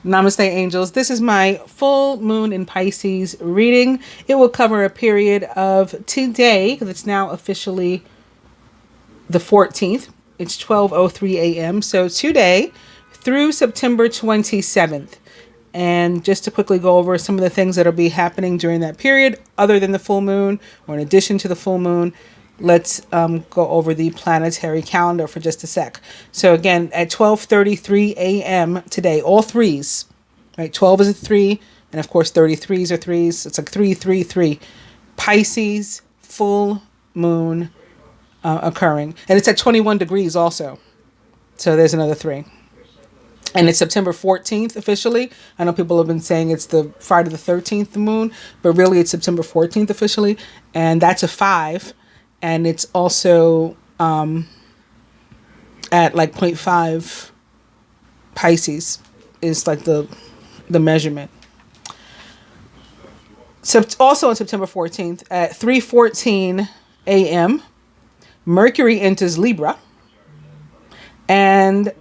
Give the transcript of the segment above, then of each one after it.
Namaste, angels. This is my full moon in Pisces reading. It will cover a period of today, because it's now officially the 14th. It's 12:03 a.m. So today through September 27th. And just to quickly go over some of the things that will be happening during that period, other than the full moon, or in addition to the full moon, let's go over the planetary calendar for just a sec. So again, at 12:33 a.m. today, all threes, right? 12 is a 3, and of course 33s are 3s. It's like 333. Pisces, full moon occurring. And it's at 21 degrees also. So there's another 3. And it's September 14th officially. I know people have been saying it's the Friday the 13th, the moon, but really it's September 14th officially. And that's a 5. And it's also at like 0.5 Pisces is like the measurement. So also on September 14th at 3:14 a.m., Mercury enters Libra. And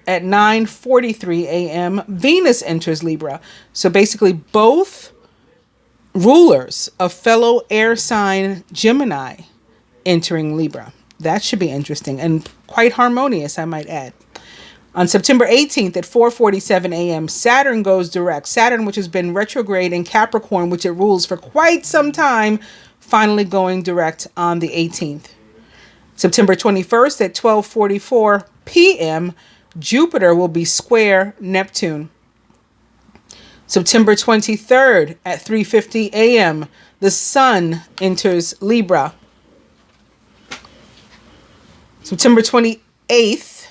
at 9:43 a.m., Venus enters Libra. So basically both rulers of fellow air sign Gemini entering Libra. That should be interesting and quite harmonious, I might add. On September 18th at 4:47 a.m., Saturn goes direct. Saturn, which has been retrograde in Capricorn, which it rules for quite some time, finally going direct on the 18th. September 21st at 12:44 p.m., Jupiter will be square Neptune. September 23rd at 3:50 a.m., the Sun enters Libra. September 28th,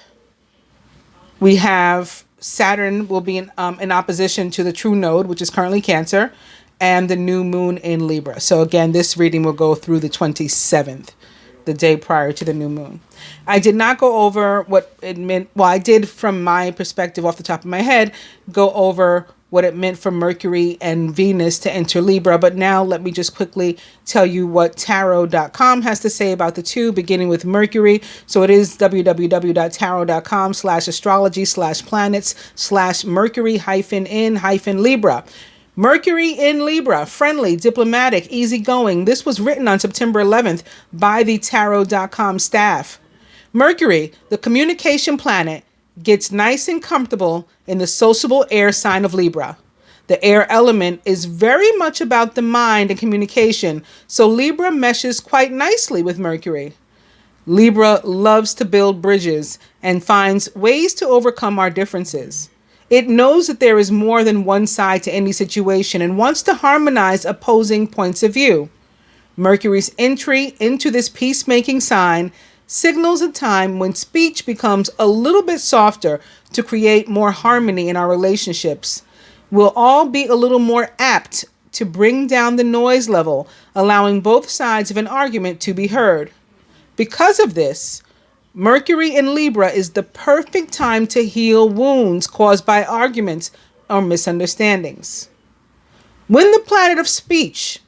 we have Saturn will be in opposition to the true node, which is currently Cancer, and the new moon in Libra. So again, this reading will go through the 27th, the day prior to the new moon. I did not go over what it meant. Well, I did from my perspective off the top of my head, go over what it meant for Mercury and Venus to enter Libra. But now let me just quickly tell you what tarot.com has to say about the two, beginning with Mercury. So it is www.tarot.com/astrology/planets/Mercury-in-Libra. Mercury in Libra, friendly, diplomatic, easygoing. This was written on September 11th by the tarot.com staff. Mercury, the communication planet, gets nice and comfortable in the sociable air sign of Libra. The air element is very much about the mind and communication, so Libra meshes quite nicely with Mercury. Libra loves to build bridges and finds ways to overcome our differences. It knows that there is more than one side to any situation and wants to harmonize opposing points of view. Mercury's entry into this peacemaking sign signals a time when speech becomes a little bit softer to create more harmony in our relationships. We'll all be a little more apt to bring down the noise level, allowing both sides of an argument to be heard. Because of this, Mercury in Libra is the perfect time to heal wounds caused by arguments or misunderstandings. When the planet of speech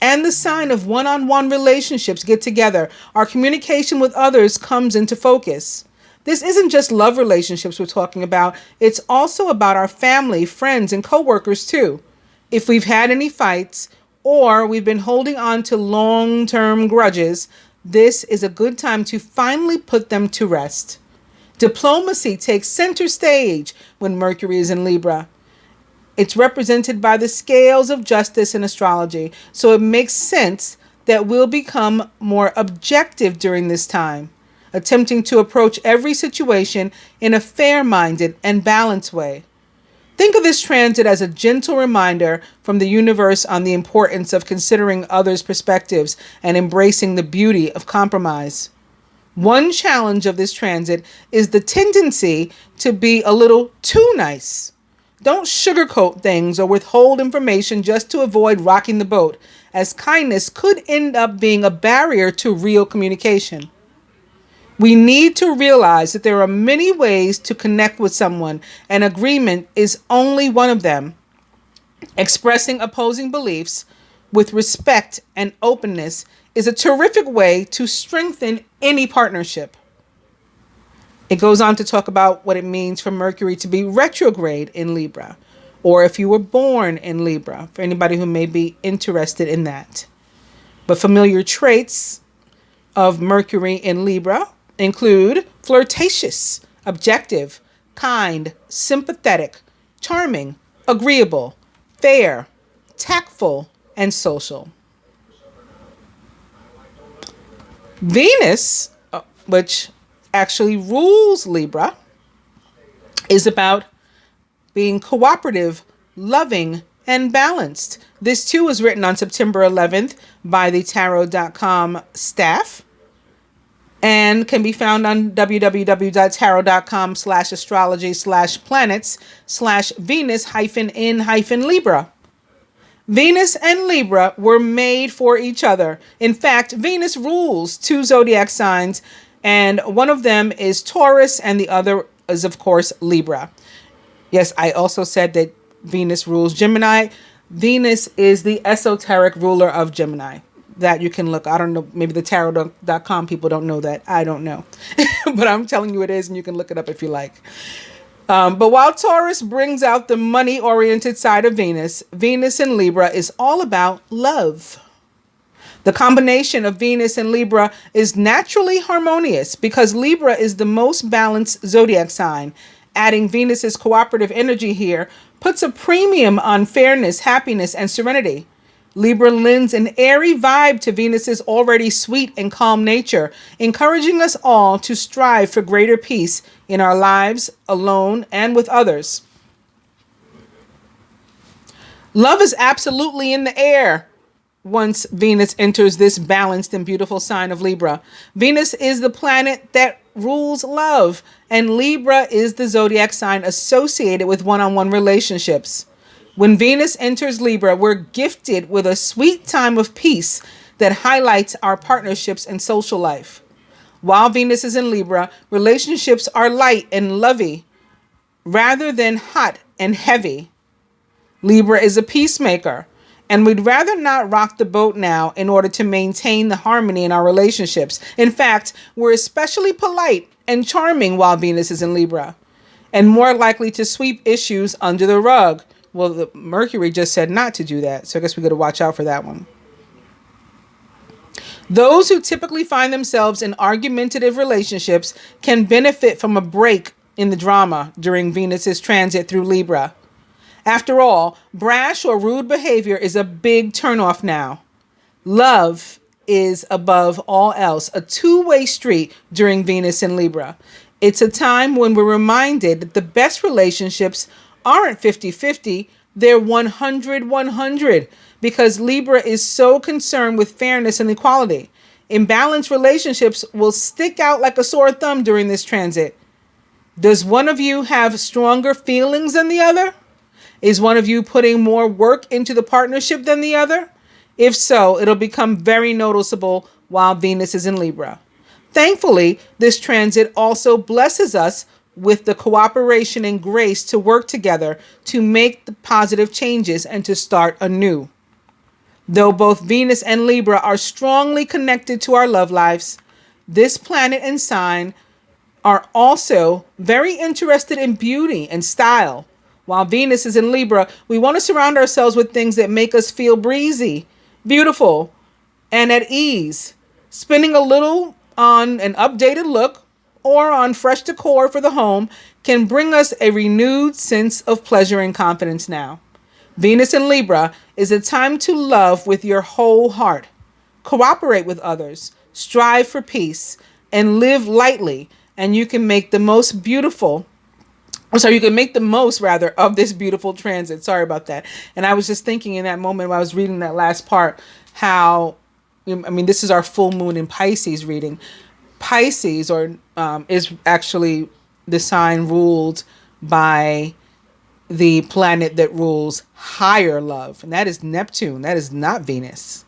and the sign of one-on-one relationships get together, our communication with others comes into focus. This isn't just love relationships we're talking about. It's also about our family, friends, and coworkers too. If we've had any fights or we've been holding on to long-term grudges, this is a good time to finally put them to rest. Diplomacy takes center stage when Mercury is in Libra. It's represented by the scales of justice in astrology, so it makes sense that we'll become more objective during this time, attempting to approach every situation in a fair-minded and balanced way. Think of this transit as a gentle reminder from the universe on the importance of considering others' perspectives and embracing the beauty of compromise. One challenge of this transit is the tendency to be a little too nice. Don't sugarcoat things or withhold information just to avoid rocking the boat, as kindness could end up being a barrier to real communication. We need to realize that there are many ways to connect with someone, and agreement is only one of them. Expressing opposing beliefs with respect and openness is a terrific way to strengthen any partnership. It goes on to talk about what it means for Mercury to be retrograde in Libra, or if you were born in Libra, for anybody who may be interested in that. But familiar traits of Mercury in Libra include flirtatious, objective, kind, sympathetic, charming, agreeable, fair, tactful, and social. Venus, which actually rules Libra, is about being cooperative, loving, and balanced. This too was written on September 11th by the tarot.com staff and can be found on www.tarot.com/astrology/planets/Venus-in-Libra. Venus and Libra were made for each other. In fact, Venus rules 2 zodiac signs, and one of them is Taurus and the other is, of course, Libra. Yes, I also said that Venus rules Gemini. Venus is the esoteric ruler of Gemini. That you can look. I don't know. Maybe the tarot.com people don't know that. I don't know. But I'm telling you it is, and you can look it up if you like. But while Taurus brings out the money-oriented side of Venus, Venus in Libra is all about love. The combination of Venus and Libra is naturally harmonious because Libra is the most balanced zodiac sign. Adding Venus's cooperative energy here puts a premium on fairness, happiness, and serenity. Libra lends an airy vibe to Venus's already sweet and calm nature, encouraging us all to strive for greater peace in our lives, alone, and with others. Love is absolutely in the air once Venus enters this balanced and beautiful sign of Libra. Venus is the planet that rules love, and Libra is the zodiac sign associated with one-on-one relationships. When Venus enters Libra, we're gifted with a sweet time of peace that highlights our partnerships and social life. While Venus is in Libra, relationships are light and lovey rather than hot and heavy. Libra is a peacemaker, and we'd rather not rock the boat now in order to maintain the harmony in our relationships. In fact, we're especially polite and charming while Venus is in Libra, and more likely to sweep issues under the rug. Well, the Mercury just said not to do that, so I guess we got to watch out for that one. Those who typically find themselves in argumentative relationships can benefit from a break in the drama during Venus's transit through Libra. After all, brash or rude behavior is a big turnoff now. Love is, above all else, a two-way street during Venus in Libra. It's a time when we're reminded that the best relationships aren't 50-50, they're 100-100, because Libra is so concerned with fairness and equality. Imbalanced relationships will stick out like a sore thumb during this transit. Does one of you have stronger feelings than the other? Is one of you putting more work into the partnership than the other? If so, it'll become very noticeable while Venus is in Libra. Thankfully, this transit also blesses us with the cooperation and grace to work together to make the positive changes and to start anew. Though both Venus and Libra are strongly connected to our love lives, this planet and sign are also very interested in beauty and style. While Venus is in Libra, we want to surround ourselves with things that make us feel breezy, beautiful, and at ease. Spending a little on an updated look or on fresh decor for the home can bring us a renewed sense of pleasure and confidence now. Venus in Libra is a time to love with your whole heart, cooperate with others, strive for peace, and live lightly, and you can make the most of this beautiful transit. Sorry about that. And I was just thinking in that moment while I was reading that last part, how, this is our full moon in Pisces reading. Pisces is actually the sign ruled by the planet that rules higher love, and that is Neptune. That is not Venus.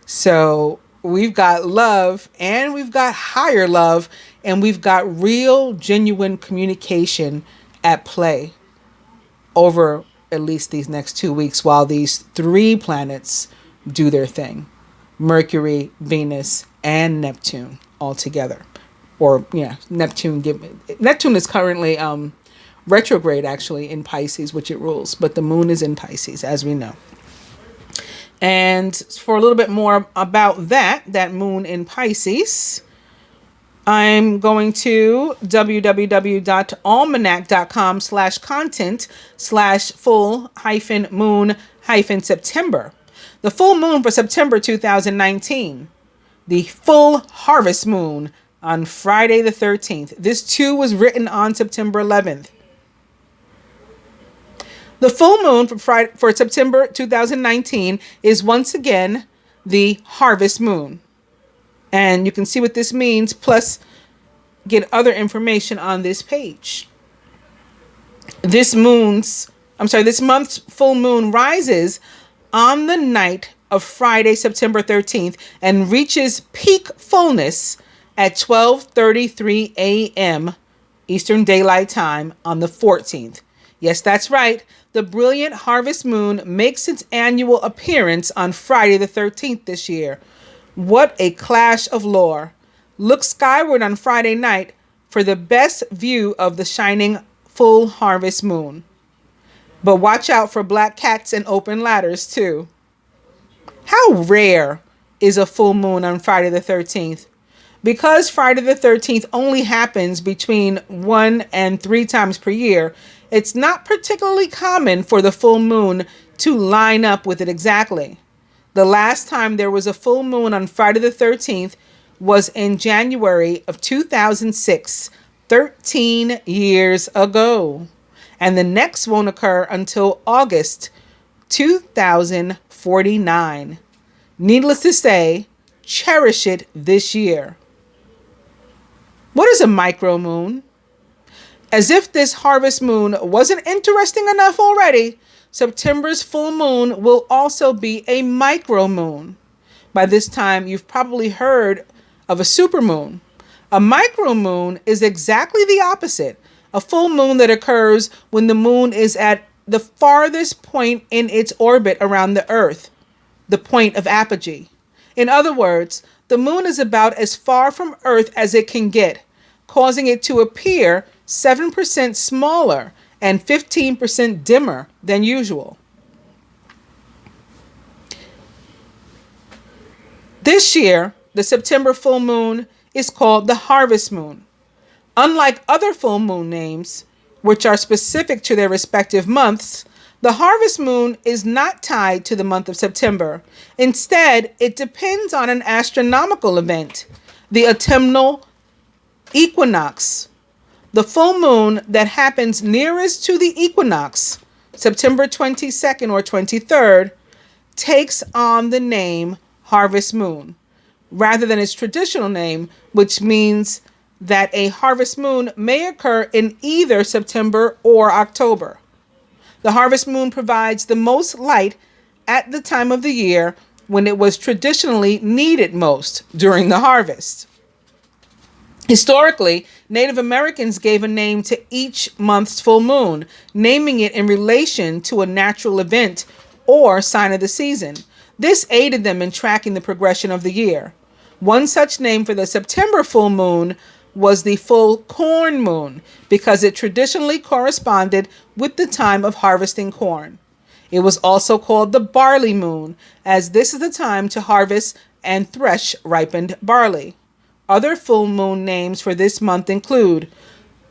So we've got love and we've got higher love, and we've got real, genuine communication at play over at least these next 2 weeks while these 3 planets do their thing. Mercury, Venus, and Neptune all together. or yeah, Neptune. Neptune is currently retrograde actually in Pisces, which it rules, but the moon is in Pisces, as we know. And for a little bit more about that moon in Pisces, I'm going to www.almanac.com/content/full-moon-September. The full moon for September 2019. The full harvest moon on Friday the 13th. This too was written on September 11th. The full moon for September 2019 is once again the harvest moon. And you can see what this means, plus get other information on this page. This month's full moon rises on the night of Friday, September 13th, and reaches peak fullness at 12:33 a.m. Eastern Daylight Time on the 14th. Yes, that's right. The brilliant harvest moon makes its annual appearance on Friday the 13th this year. What a clash of lore. Look skyward on Friday night for the best view of the shining full harvest moon. But watch out for black cats and open ladders too. How rare is a full moon on Friday the 13th? Because Friday the 13th only happens between 1 and 3 times per year, it's not particularly common for the full moon to line up with it exactly. The last time there was a full moon on Friday the 13th was in January of 2006, 13 years ago. And the next won't occur until August 2049. Needless to say, cherish it this year. What is a micromoon? As if this harvest moon wasn't interesting enough already, September's full moon will also be a micromoon. By this time, you've probably heard of a supermoon. A micromoon is exactly the opposite, a full moon that occurs when the moon is at the farthest point in its orbit around the Earth, the point of apogee. In other words, the moon is about as far from Earth as it can get, causing it to appear 7% smaller and 15% dimmer than usual. This year, the September full moon is called the harvest moon. Unlike other full moon names, which are specific to their respective months, the harvest moon is not tied to the month of September. Instead, it depends on an astronomical event, the autumnal equinox. The full moon that happens nearest to the equinox, September 22nd or 23rd, takes on the name harvest moon, rather than its traditional name, which means that a harvest moon may occur in either September or October. The harvest moon provides the most light at the time of the year when it was traditionally needed most, during the harvest. Historically, Native Americans gave a name to each month's full moon, naming it in relation to a natural event or sign of the season. This aided them in tracking the progression of the year. One such name for the September full moon was the full corn moon, because it traditionally corresponded with the time of harvesting corn. It was also called the barley moon, as this is the time to harvest and thresh ripened barley. Other full moon names for this month include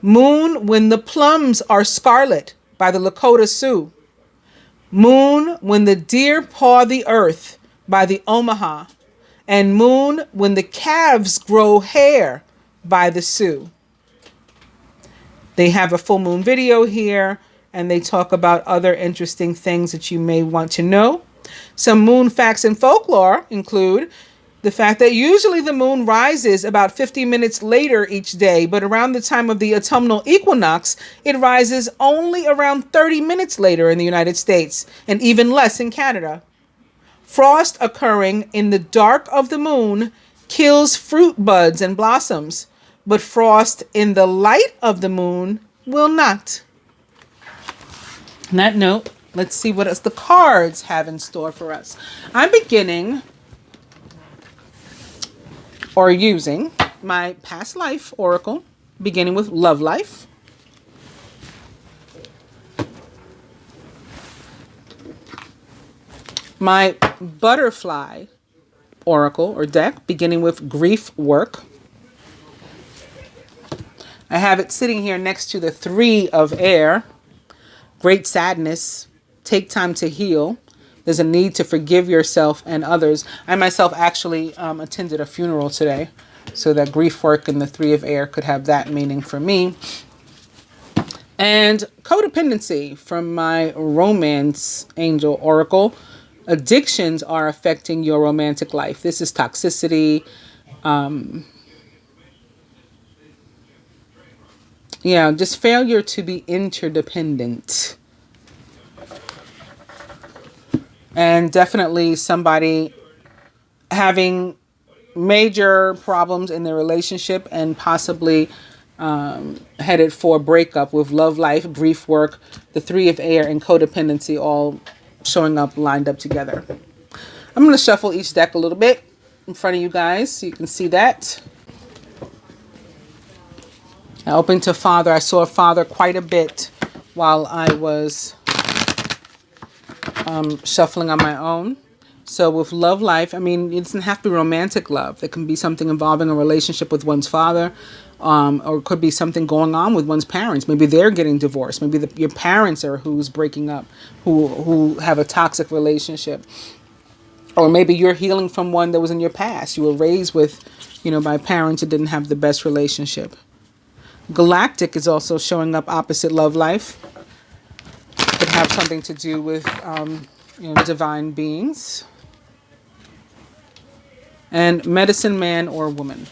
Moon When the Plums Are Scarlet by the Lakota Sioux, Moon When the Deer Paw the Earth by the Omaha, and Moon When the Calves Grow Hair by the Sioux. They have a full moon video here, and they talk about other interesting things that you may want to know. Some moon facts and folklore include the fact that usually the moon rises about 50 minutes later each day, but around the time of the autumnal equinox, it rises only around 30 minutes later in the United States, and even less in Canada. Frost occurring in the dark of the moon kills fruit buds and blossoms, but frost in the light of the moon will not. On that note, let's see what else the cards have in store for us. I'm beginning or using my past life oracle, beginning with love life. My butterfly oracle or deck, beginning with grief work. I have it sitting here next to the 3 of air, great sadness, take time to heal. There's a need to forgive yourself and others. I myself actually attended a funeral today, so that grief work and the 3 of air could have that meaning for me. And codependency from my romance angel oracle. Addictions are affecting your romantic life. This is toxicity. Just failure to be interdependent. And definitely somebody having major problems in their relationship and possibly headed for a breakup with love life, grief work, the 3 of air, and codependency all showing up lined up together. I'm going to shuffle each deck a little bit in front of you guys so you can see that. I opened to Father. I saw Father quite a bit while I was shuffling on my own. So with love life, I mean, it doesn't have to be romantic love. It can be something involving a relationship with one's father, or it could be something going on with one's parents. Maybe they're getting divorced. Maybe your parents are who's breaking up, who have a toxic relationship. Or maybe you're healing from one that was in your past. You were raised with, by parents that didn't have the best relationship. Galactic is also showing up opposite love life. Could have something to do with, divine beings. And medicine man or woman.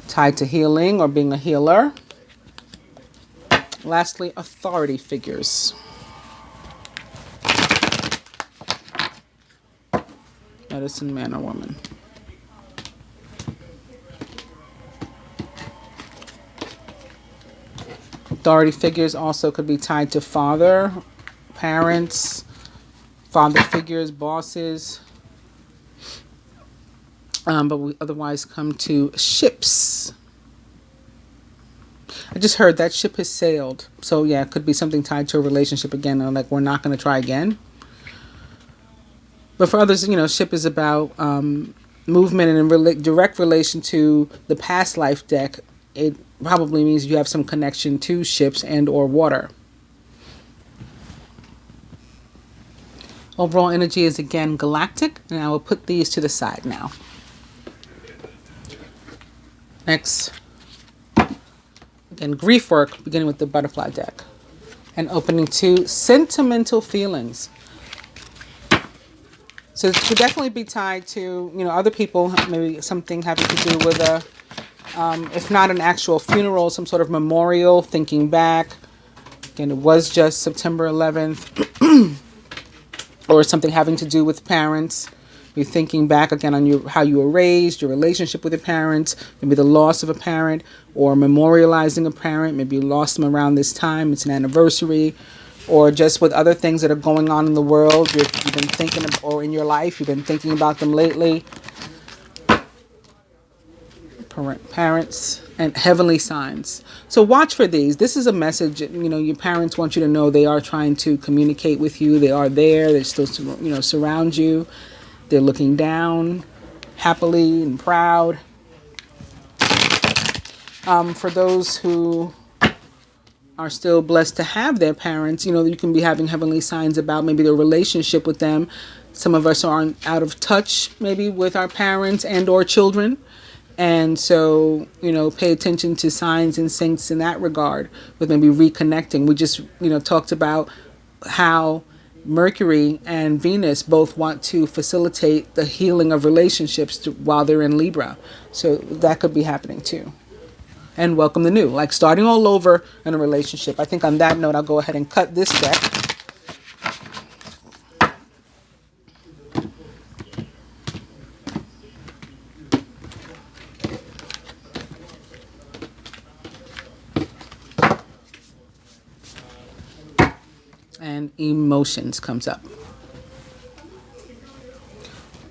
Tied to healing or being a healer. Lastly, authority figures. Medicine man or woman. Authority figures also could be tied to father, parents, father figures, bosses. But we otherwise come to ships. I just heard that ship has sailed. So yeah, it could be something tied to a relationship again. Like we're not going to try again. But for others, ship is about movement and in direct relation to the past life deck. It probably means you have some connection to ships and or water. Overall energy is again galactic, and I will put these to the side now. Next, again, grief work, beginning with the butterfly deck, and opening to sentimental feelings. So it could definitely be tied to, other people, maybe something having to do with if not an actual funeral, some sort of memorial, thinking back. Again, it was just September 11th. Or something having to do with parents. You're thinking back again on how you were raised, your relationship with your parents, maybe the loss of a parent, or memorializing a parent. Maybe you lost them around this time. It's an anniversary. Or just with other things that are going on in the world. You've been thinking of, or in your life, you've been thinking about them lately. Parents and heavenly signs. So watch for these. This is a message, your parents want you to know they are trying to communicate with you. They are there. They still, surround you. They're looking down happily and proud. For those who are still blessed to have their parents, you can be having heavenly signs about maybe their relationship with them. Some of us are out of touch maybe with our parents and or children. And so, pay attention to signs and syncs in that regard with maybe reconnecting. We just, talked about how Mercury and Venus both want to facilitate the healing of relationships while they're in Libra. So that could be happening too. And welcome the new, like starting all over in a relationship. I think on that note, I'll go ahead and cut this deck. And emotions comes up.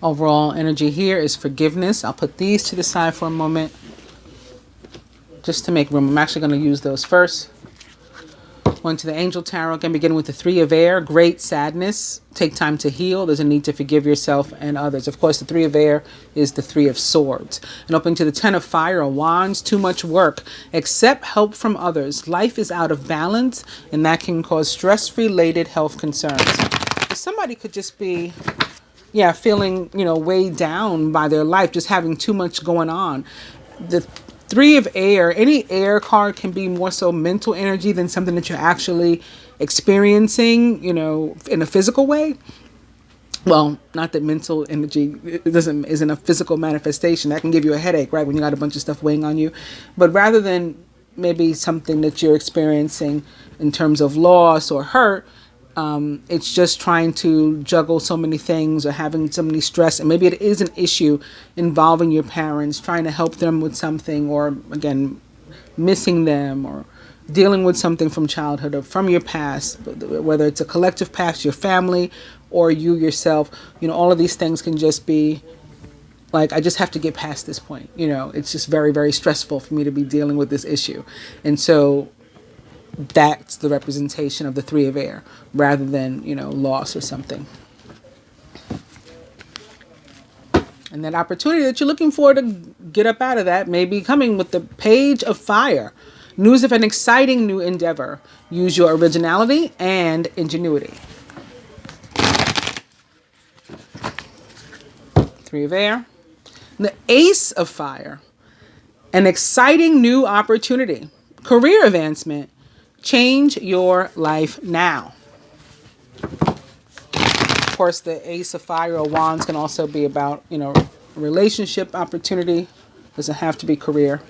Overall energy here is forgiveness. I'll put these to the side for a moment just to make room. I'm actually going to use those first. Going to the Angel Tarot, again, beginning with the Three of Air. Great sadness. Take time to heal. There's a need to forgive yourself and others. Of course, the Three of Air is the Three of Swords. And opening to the Ten of Fire, or Wands. Too much work. Accept help from others. Life is out of balance, and that can cause stress-related health concerns. Somebody could just be, feeling, weighed down by their life, just having too much going on. The Three of Air, any air card can be more so mental energy than something that you're actually experiencing, in a physical way. Well, not that mental energy isn't a physical manifestation. That can give you a headache, right, when you got a bunch of stuff weighing on you. But rather than maybe something that you're experiencing in terms of loss or hurt, it's just trying to juggle so many things or having so many stress. And maybe it is an issue involving your parents, trying to help them with something, or again, missing them, or dealing with something from childhood or from your past, whether it's a collective past, your family, or you yourself. All of these things can just be like, I just have to get past this point. It's just very, very stressful for me to be dealing with this issue. And so that's the representation of the Three of Air, rather than, loss or something. And that opportunity that you're looking for to get up out of that may be coming with the Page of Fire. News of an exciting new endeavor. Use your originality and ingenuity. Three of Air. The Ace of Fire. An exciting new opportunity. Career advancement. Change your life now. Of course, the Ace of Fire or Wands can also be about, a relationship opportunity. Doesn't have to be career.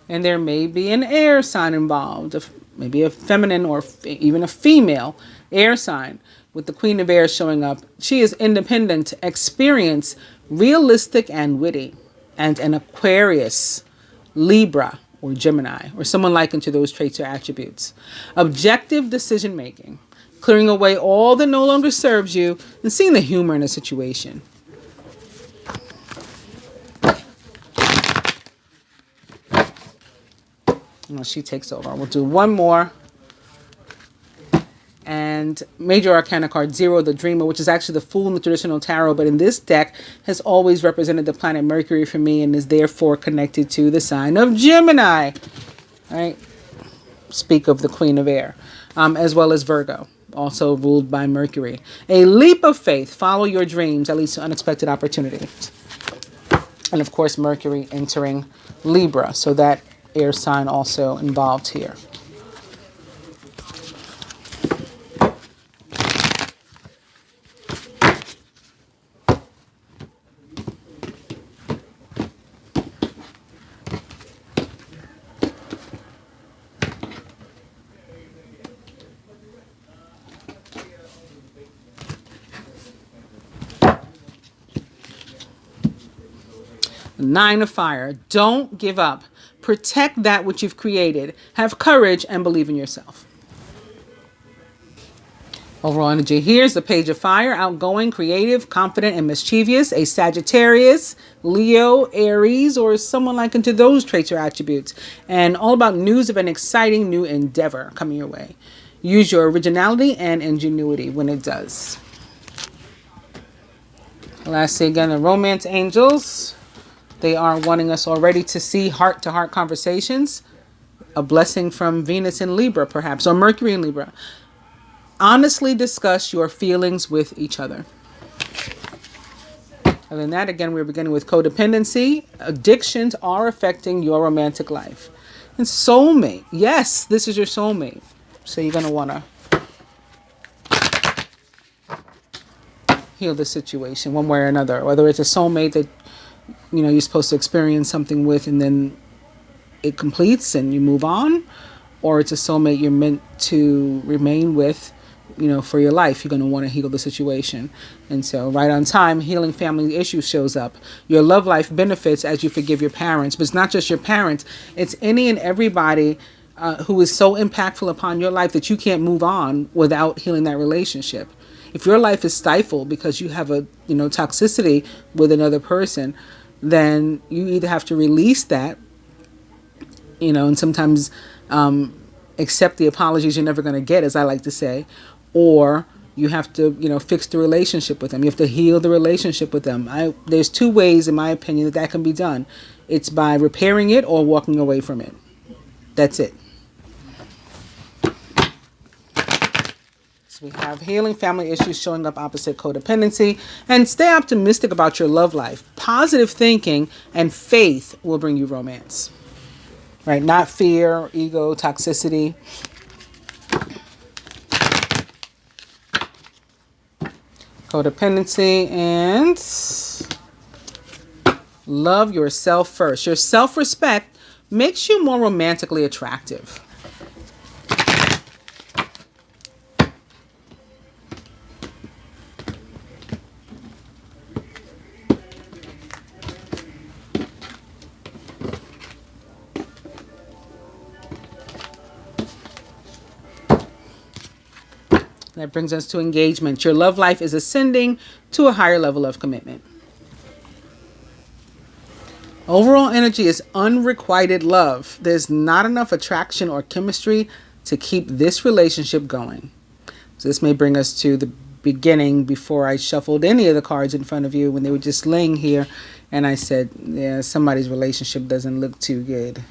And there may be an air sign involved, maybe a feminine or even a female air sign, with the Queen of Air showing up. She is independent, experienced, realistic, and witty, and an Aquarius, Libra, or Gemini, or someone likened to those traits or attributes. Objective decision making, clearing away all that no longer serves you, and seeing the humor in a situation. Well, she takes over. We'll do one more. And Major Arcana card 0, the Dreamer, which is actually the Fool in the traditional tarot, but in this deck has always represented the planet Mercury for me, and is therefore connected to the sign of Gemini. Right? Speak of the Queen of Air, as well as Virgo, also ruled by Mercury. A leap of faith. Follow your dreams, that leads to unexpected opportunities. And of course, Mercury entering Libra, so that air sign also involved here. Nine of Fire. Don't give up. Protect that which you've created. Have courage and believe in yourself. Overall energy here is the Page of Fire. Outgoing, creative, confident, and mischievous. A Sagittarius, Leo, Aries, or someone likened to those traits or attributes. And all about news of an exciting new endeavor coming your way. Use your originality and ingenuity when it does. Lastly, again, the Romance Angels. They are wanting us already to see heart-to-heart conversations. A blessing from Venus in Libra, perhaps, or Mercury in Libra. Honestly discuss your feelings with each other. Other than that, again, we're beginning with codependency. Addictions are affecting your romantic life. And soulmate. Yes, this is your soulmate. So you're going to want to heal the situation one way or another. Whether it's a soulmate that you're supposed to experience something with, and then it completes and you move on, or it's a soulmate you're meant to remain with, for your life. You're going to want to heal the situation. And so right on time, healing family issues shows up. Your love life benefits as you forgive your parents, but it's not just your parents. It's any and everybody who is so impactful upon your life that you can't move on without healing that relationship. If your life is stifled because you have a, toxicity with another person, then you either have to release that, and sometimes accept the apologies you're never going to get, as I like to say, or you have to, fix the relationship with them. You have to heal the relationship with them. There's two ways, in my opinion, that can be done. It's by repairing it or walking away from it. That's it. So we have healing family issues showing up opposite codependency. And stay optimistic about your love life. Positive thinking and faith will bring you romance. Right? Not fear, ego, toxicity. Codependency and love yourself first. Your self-respect makes you more romantically attractive. That brings us to engagement. Your love life is ascending to a higher level of commitment. Overall energy is unrequited love. There's not enough attraction or chemistry to keep this relationship going. So this may bring us to the beginning before I shuffled any of the cards in front of you when they were just laying here. And I said, yeah, somebody's relationship doesn't look too good.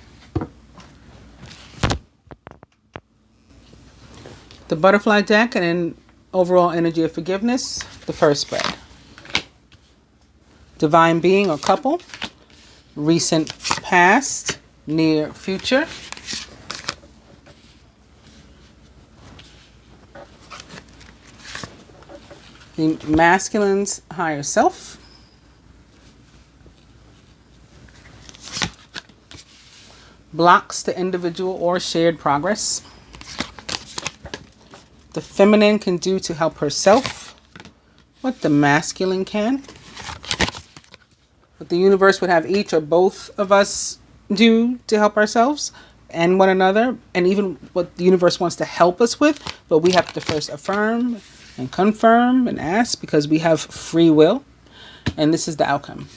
The butterfly deck and then overall energy of forgiveness, the first spread. Divine being or couple, recent past, near future. The masculine's higher self. Blocks to individual or shared progress. The feminine can do to help herself, what the masculine can. What the universe would have each or both of us do to help ourselves and one another, and even what the universe wants to help us with, but we have to first affirm and confirm and ask because we have free will, and this is the outcome.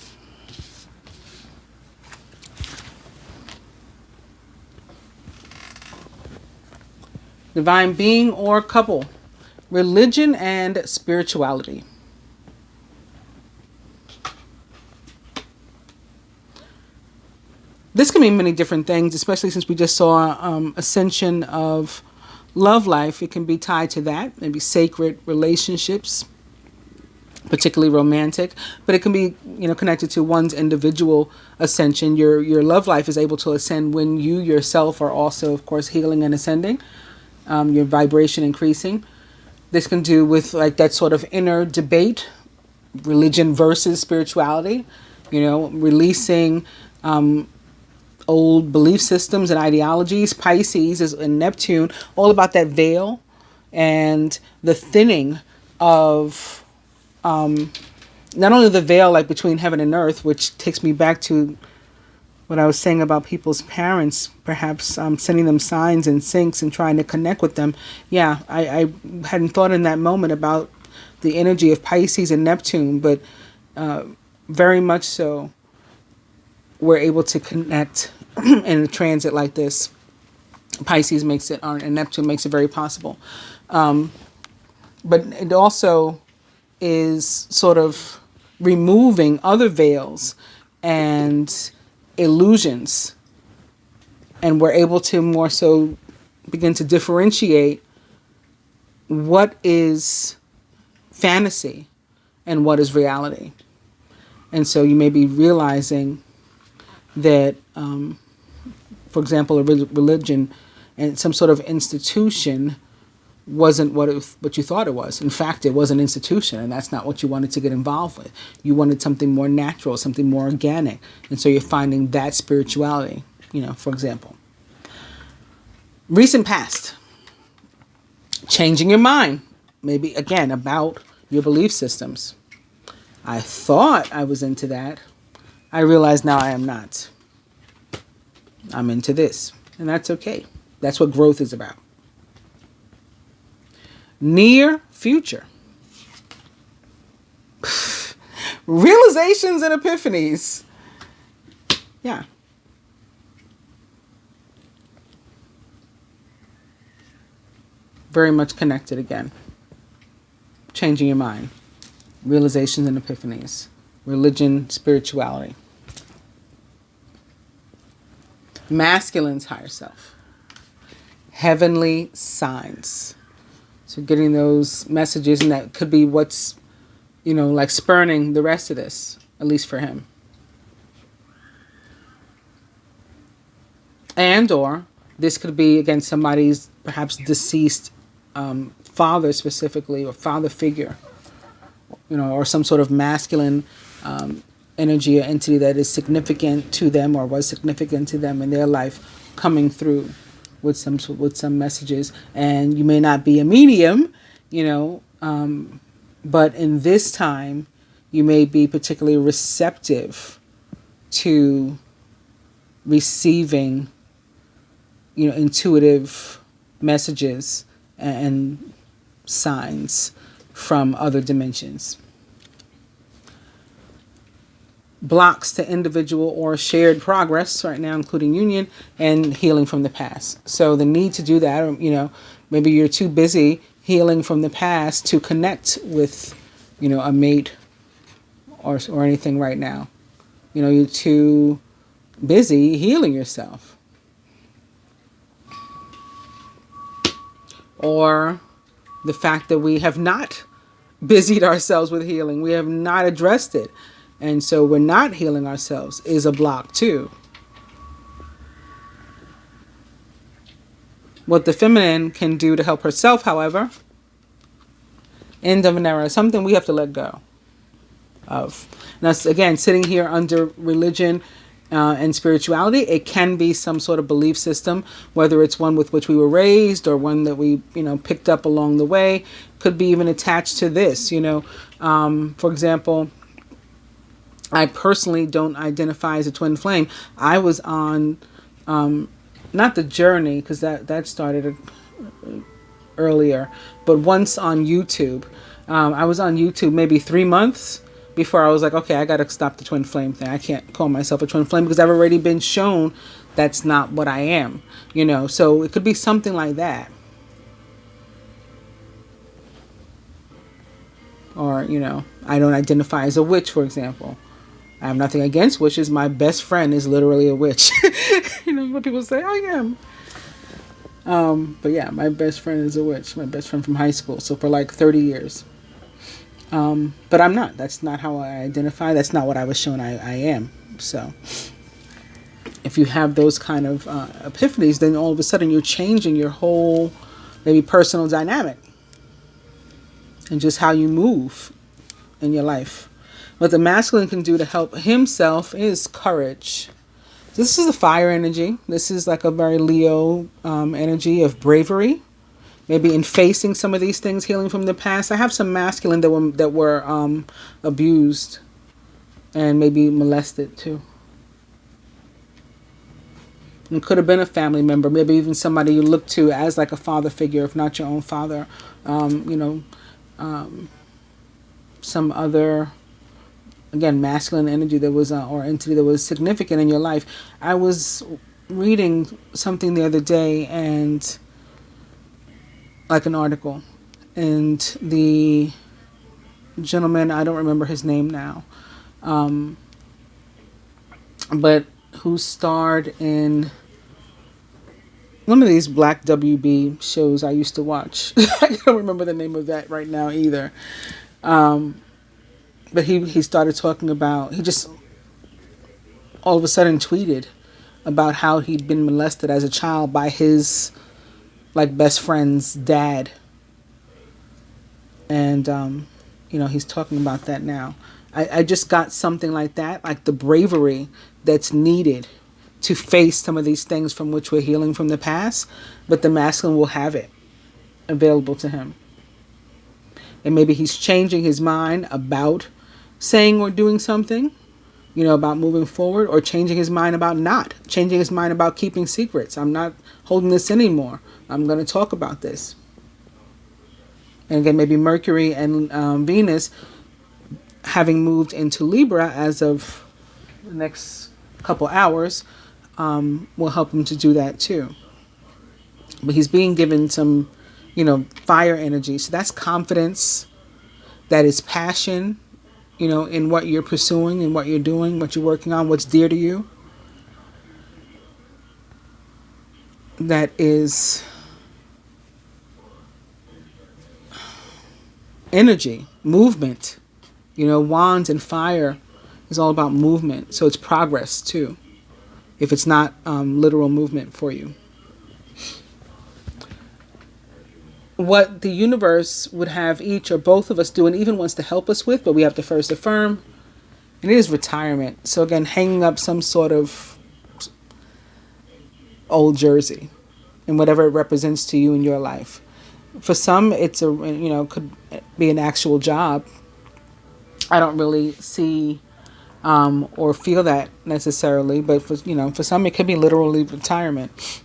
Divine being or couple, religion and spirituality. This can mean many different things, especially since we just saw ascension of love life. It can be tied to that, maybe sacred relationships, particularly romantic, but it can be, connected to one's individual ascension. Your love life is able to ascend when you yourself are also, of course, healing and ascending. Your vibration increasing. This can do with like that sort of inner debate, religion versus spirituality, releasing old belief systems and ideologies. Pisces is in Neptune, all about that veil and the thinning of not only the veil like between heaven and earth, which takes me back to what I was saying about people's parents, perhaps sending them signs and syncs and trying to connect with them. Yeah, I hadn't thought in that moment about the energy of Pisces and Neptune, but very much so we're able to connect in a transit like this. Pisces makes it, and Neptune makes it very possible. But it also is sort of removing other veils and illusions, and we're able to more so begin to differentiate what is fantasy and what is reality. And so you may be realizing that, for example, a religion and some sort of institution wasn't what you thought it was. In fact, it was an institution, and that's not what you wanted to get involved with. You wanted something more natural, something more organic. And so you're finding that spirituality, for example. Recent past. Changing your mind. Maybe, again, about your belief systems. I thought I was into that. I realize now I am not. I'm into this. And that's okay. That's what growth is about. Near future. Realizations and epiphanies. Yeah. Very much connected again. Changing your mind. Realizations and epiphanies. Religion, spirituality. Masculine's higher self. Heavenly signs. So getting those messages, and that could be what's, like spurning the rest of this, at least for him. And or this could be, again, somebody's perhaps deceased father specifically, or father figure, or some sort of masculine energy or entity that is significant to them or was significant to them in their life, coming through with some messages. And you may not be a medium, but in this time you may be particularly receptive to receiving intuitive messages and signs from other dimensions. Blocks to individual or shared progress right now, including union and healing from the past. So the need to do that, maybe you're too busy healing from the past to connect with, a mate or anything right now. You're too busy healing yourself. Or the fact that we have not busied ourselves with healing. We have not addressed it. And so we're not healing ourselves is a block too. What the feminine can do to help herself, however, end of an era, something we have to let go of. And that's, again, sitting here under religion and spirituality. It can be some sort of belief system, whether it's one with which we were raised or one that we, picked up along the way. Could be even attached to this, for example, I personally don't identify as a twin flame. I was on, not the journey, because that started earlier, but once on YouTube. I was on YouTube maybe 3 months before I was like, okay, I got to stop the twin flame thing. I can't call myself a twin flame because I've already been shown that's not what I am, So it could be something like that. Or, I don't identify as a witch, for example. I have nothing against witches. My best friend is literally a witch. What people say, I am. But yeah, my best friend is a witch. My best friend from high school. So for like 30 years. But I'm not. That's not how I identify. That's not what I was shown I am. So if you have those kind of epiphanies, then all of a sudden you're changing your whole maybe personal dynamic. And just how you move in your life. What the masculine can do to help himself is courage. This is the fire energy. This is like a very Leo energy of bravery. Maybe in facing some of these things, healing from the past. I have some masculine that were abused and maybe molested too. It could have been a family member, maybe even somebody you look to as like a father figure, if not your own father. Some other, again, masculine energy that was, or entity that was significant in your life. I was reading something the other day, and like an article, and the gentleman, I don't remember his name now, but who starred in one of these black WB shows I used to watch. I don't remember the name of that right now either. But he started talking about, he just all of a sudden tweeted about how he'd been molested as a child by his like best friend's dad. And, he's talking about that now. I just got something like that, like the bravery that's needed to face some of these things from which we're healing from the past, but the masculine will have it available to him. And maybe he's changing his mind about saying or doing something, about moving forward, or changing his mind about not, changing his mind about keeping secrets. I'm not holding this anymore. I'm going to talk about this. And again, maybe Mercury and Venus having moved into Libra as of the next couple hours, will help him to do that too. But he's being given some, fire energy. So that's confidence. That is passion, in what you're pursuing and what you're doing, what you're working on, what's dear to you. That is energy, movement. Wands and fire is all about movement. So it's progress too, if it's not literal movement for you. What the universe would have each or both of us do, and even wants to help us with, but we have to first affirm, and it is retirement. So again, hanging up some sort of old jersey and whatever it represents to you in your life. For some, it's could be an actual job. I don't really see or feel that necessarily, but for some, it could be literally retirement.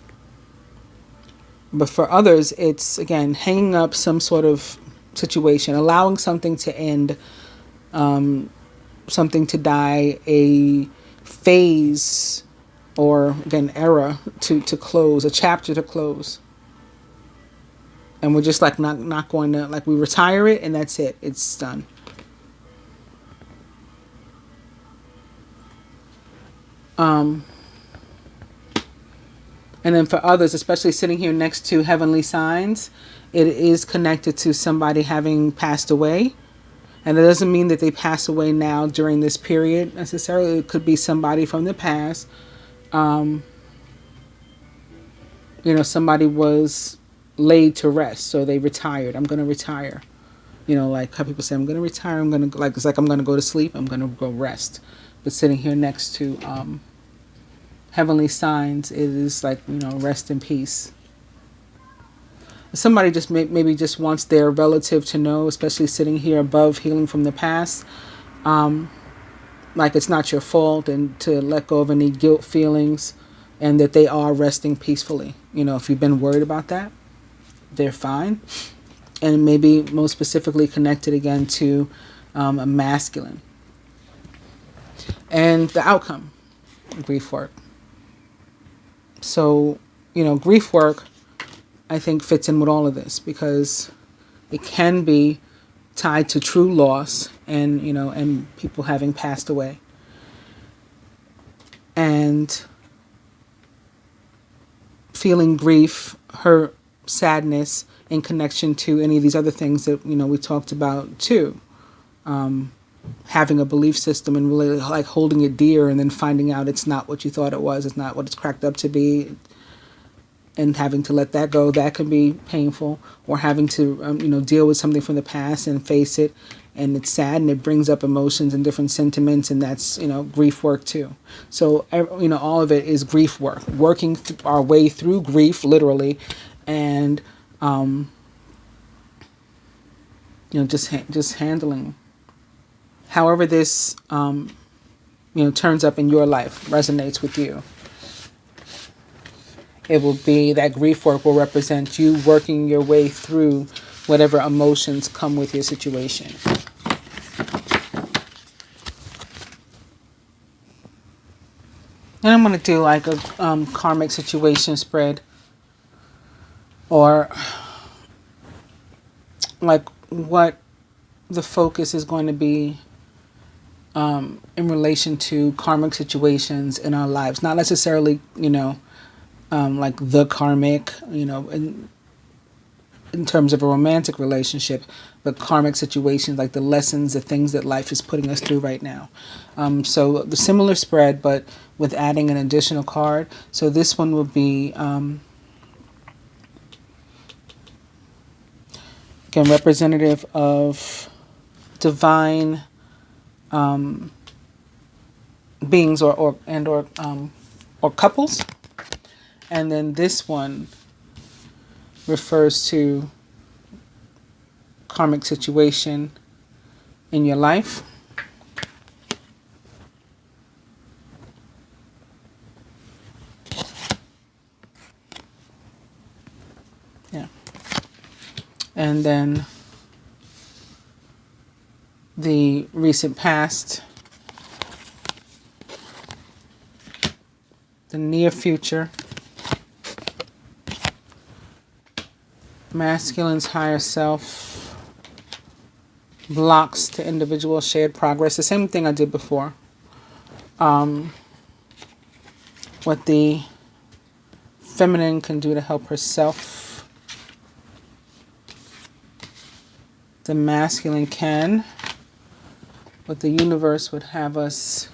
But for others, it's, again, hanging up some sort of situation, allowing something to end, something to die, a phase or, again, era to close, a chapter to close. And we're just not going to, we retire it and that's it. It's done. And then for others, especially sitting here next to heavenly signs, it is connected to somebody having passed away. And it doesn't mean that they pass away now during this period necessarily. It could be somebody from the past. Somebody was laid to rest, so they retired. I'm going to retire. Like how people say, I'm going to retire. I'm going to, it's like I'm going to go to sleep. I'm going to go rest. But sitting here next to heavenly signs, it is rest in peace. Somebody just maybe just wants their relative to know, especially sitting here above healing from the past, it's not your fault, and to let go of any guilt feelings, and that they are resting peacefully. If you've been worried about that, they're fine. And maybe most specifically connected again to a masculine. And the outcome, grief work. So, grief work, I think, fits in with all of this, because it can be tied to true loss and, and people having passed away. And feeling grief, hurt, sadness in connection to any of these other things that, we talked about too. Having a belief system and really holding it dear, and then finding out it's not what you thought it was, it's not what it's cracked up to be, and having to let that go, that can be painful. Or having to deal with something from the past and face it, and it's sad, and it brings up emotions and different sentiments, and that's grief work too. So all of it is grief work, working our way through grief, literally, and just handling. However this, turns up in your life, resonates with you. It will be that grief work will represent you working your way through whatever emotions come with your situation. And I'm going to do a karmic situation spread, or what the focus is going to be in relation to karmic situations in our lives. Not necessarily, the karmic, in terms of a romantic relationship, but karmic situations, like the lessons, the things that life is putting us through right now. So the similar spread, but with adding an additional card. So this one will be, again, representative of divine beings or couples. And then this one refers to karmic situation in your life. Yeah. And then the recent past, the near future, masculine's higher self, blocks to individual shared progress. The same thing I did before. What the feminine can do to help herself. The masculine can. What the universe would have us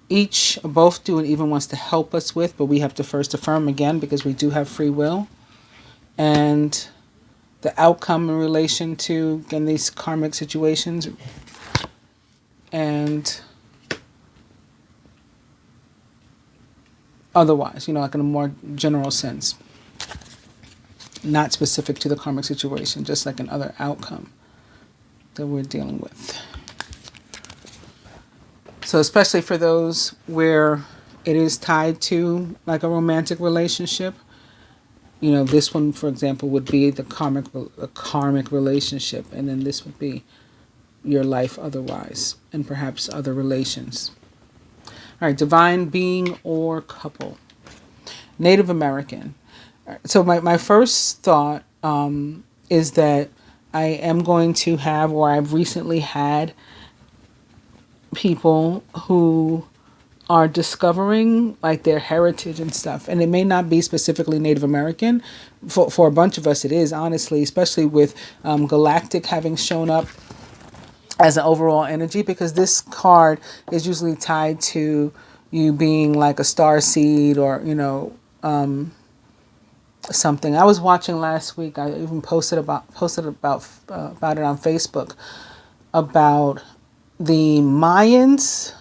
each or both do and even wants to help us with, but we have to first affirm again because we do have free will. And the outcome in relation to, again, these karmic situations. And otherwise, like in a more general sense. Not specific to the karmic situation, just like another outcome that we're dealing with. So especially for those where it is tied to like a romantic relationship, this one, for example, would be the karmic relationship, and then this would be your life otherwise, and perhaps other relations. All right, divine being or couple. Native American. So my first thought is that I am going to have, or I've recently had, people who are discovering like their heritage and stuff. And it may not be specifically Native American. For a bunch of us it is, honestly, especially with galactic having shown up as an overall energy, because this card is usually tied to you being like a star seed or, something. I was watching last week, I even posted about it on Facebook, about the Mayans,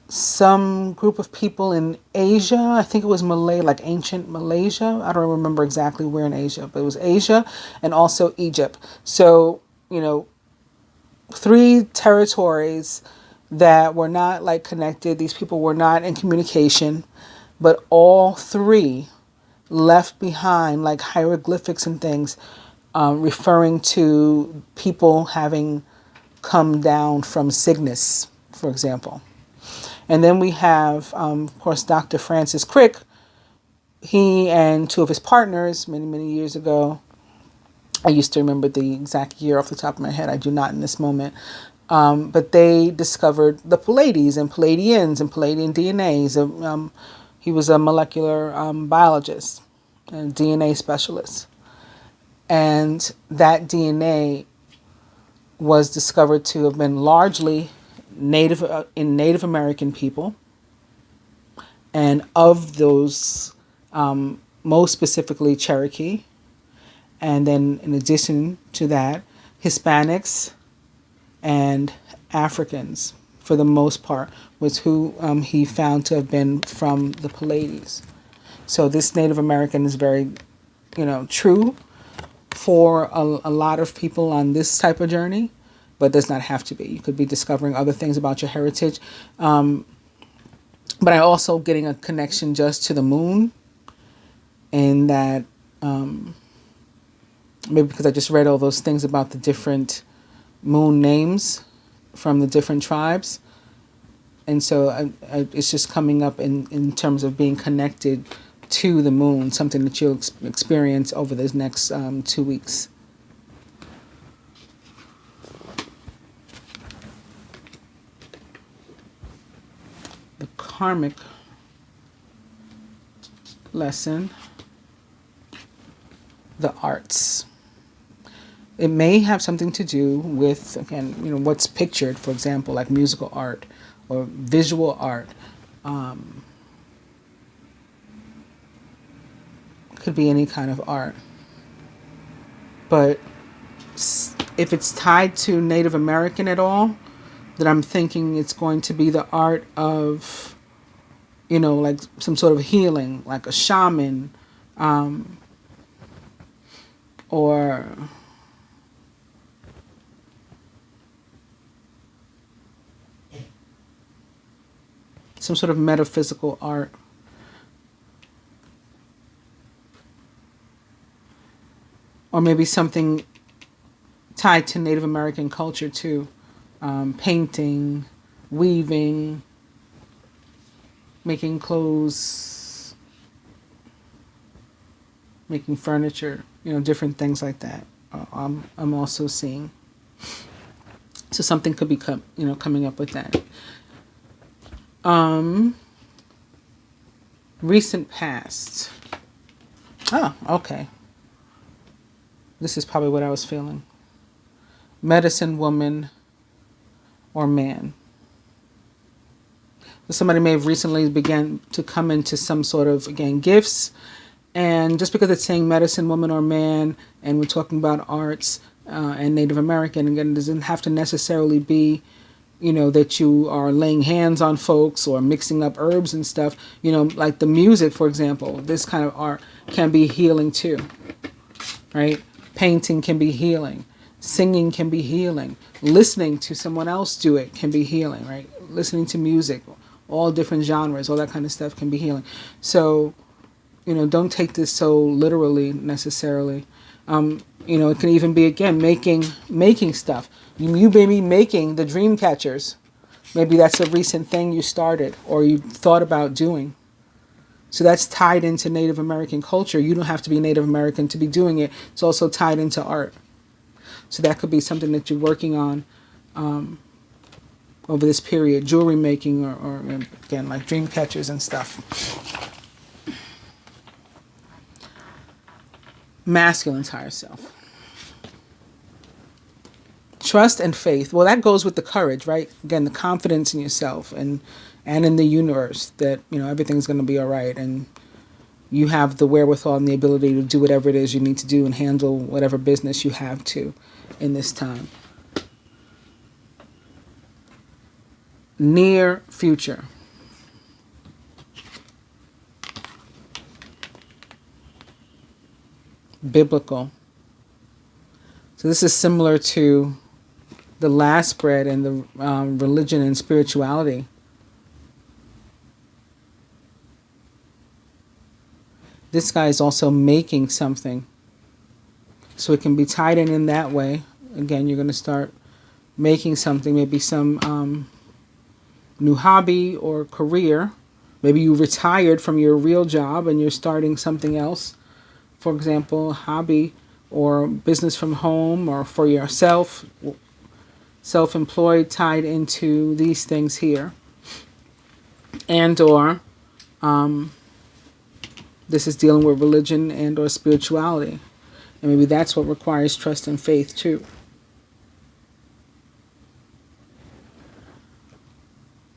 some group of people in Asia. I think it was Malay, like ancient Malaysia. I don't remember exactly where in Asia, but it was Asia and also Egypt. So, 3 territories that were not like connected. These people were not in communication, but all 3 left behind like hieroglyphics and things, referring to people having come down from Cygnus, for example. And then we have, of course, Dr. Francis Crick. He and 2 of his partners many, many years ago, I used to remember the exact year off the top of my head. I do not in this moment. But they discovered the Pleiades and Pleiadians and Pleiadian DNAs. He was a molecular biologist and DNA specialist. And that DNA was discovered to have been largely Native American people. And of those, most specifically Cherokee. And then in addition to that, Hispanics and Africans, for the most part, was who he found to have been from the Pleiades. So this Native American is very, true for a lot of people on this type of journey, but does not have to be. You could be discovering other things about your heritage. But I also getting a connection just to the moon, and that maybe because I just read all those things about the different moon names from the different tribes. And so it's just coming up in terms of being connected to the moon, something that you'll experience over this next 2 weeks. The karmic lesson, the arts. It may have something to do with, again, what's pictured, for example, like musical art or visual art. Could be any kind of art. But if it's tied to Native American at all, then I'm thinking it's going to be the art of, like some sort of healing, like a shaman, or some sort of metaphysical art. Or maybe something tied to Native American culture too. Painting, weaving, making clothes, making furniture, different things like that. I'm also seeing. So something could be coming up with that. Recent past. Oh, okay. This is probably what I was feeling. Medicine woman or man. So somebody may have recently began to come into some sort of, again, gifts. And just because it's saying medicine woman or man, and we're talking about arts and Native American, again, it doesn't have to necessarily be, that you are laying hands on folks or mixing up herbs and stuff. Like the music, for example, this kind of art can be healing too, right? Painting can be healing. Singing can be healing. Listening to someone else do it can be healing, right? Listening to music, all different genres, all that kind of stuff can be healing. So, don't take this so literally necessarily. It can even be, again, making stuff. You may be making the dream catchers. Maybe that's a recent thing you started or you thought about doing. So that's tied into Native American culture. You don't have to be Native American to be doing it. It's also tied into art. So that could be something that you're working on over this period. Jewelry making or again, like dream catchers and stuff. Masculine's higher self. Trust and faith. Well, that goes with the courage, right? Again, the confidence in yourself and in the universe that, everything's going to be all right. And you have the wherewithal and the ability to do whatever it is you need to do and handle whatever business you have to in this time. Near future. Biblical. So this is similar to the last spread and the religion and spirituality. This guy is also making something. So it can be tied in that way. Again, you're going to start making something, maybe some new hobby or career. Maybe you retired from your real job and you're starting something else. For example, hobby or business from home or for yourself, self-employed, tied into these things here. And or this is dealing with religion and or spirituality. And maybe that's what requires trust and faith too.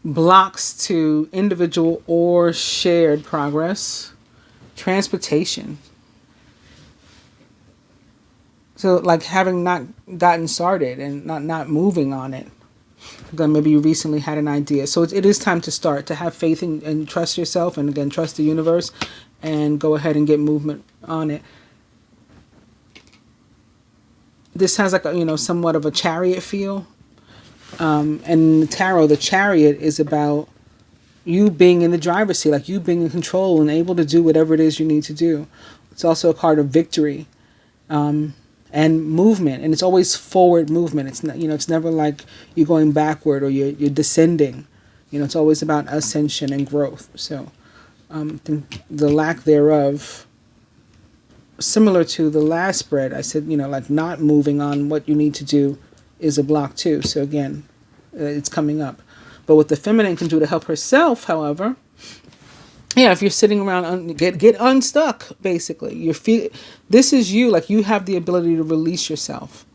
Blocks to individual or shared progress. Transportation. So like having not gotten started and not moving on it. Then maybe you recently had an idea. So it is time to start, to have faith and trust yourself and again, trust the universe and go ahead and get movement on it. This has like a, somewhat of a chariot feel. And in the tarot, the chariot is about you being in the driver's seat, like you being in control and able to do whatever it is you need to do. It's also a card of victory. And movement, and it's always forward movement. It's not, it's never like you're going backward or you're descending. It's always about ascension and growth. So, the lack thereof, similar to the last spread, I said, like not moving on what you need to do is a block too. So again, it's coming up. But what the feminine can do to help herself, however. Yeah, if you're sitting around, get unstuck, basically. This is you, like you have the ability to release yourself.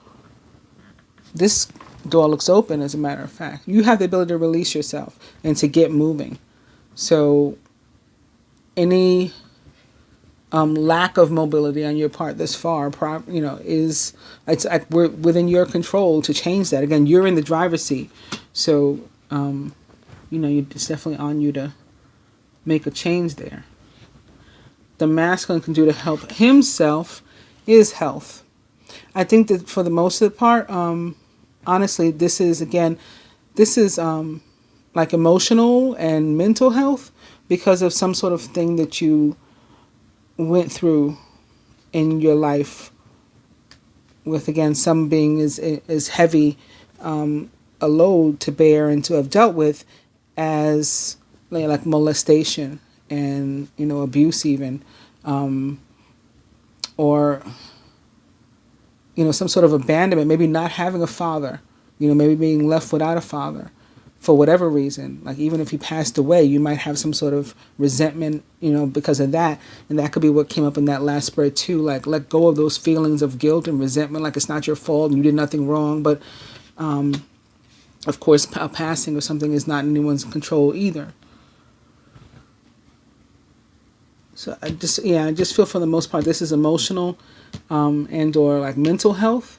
This door looks open, as a matter of fact. You have the ability to release yourself and to get moving. So any lack of mobility on your part this far, we're within your control to change that. Again, you're in the driver's seat. So, it's definitely on you to make a change there. The masculine can do to help himself is health. I think that for the most of the part, honestly, this is like emotional and mental health because of some sort of thing that you went through in your life with, again, some being is heavy, a load to bear and to have dealt with, as like molestation and, abuse even, or, some sort of abandonment, maybe not having a father, maybe being left without a father for whatever reason. Like, even if he passed away, you might have some sort of resentment, because of that. And that could be what came up in that last spread too. Like, let go of those feelings of guilt and resentment, like it's not your fault and you did nothing wrong. But, of course, a passing or something is not in anyone's control either. So I just feel for the most part, this is emotional, and or like mental health.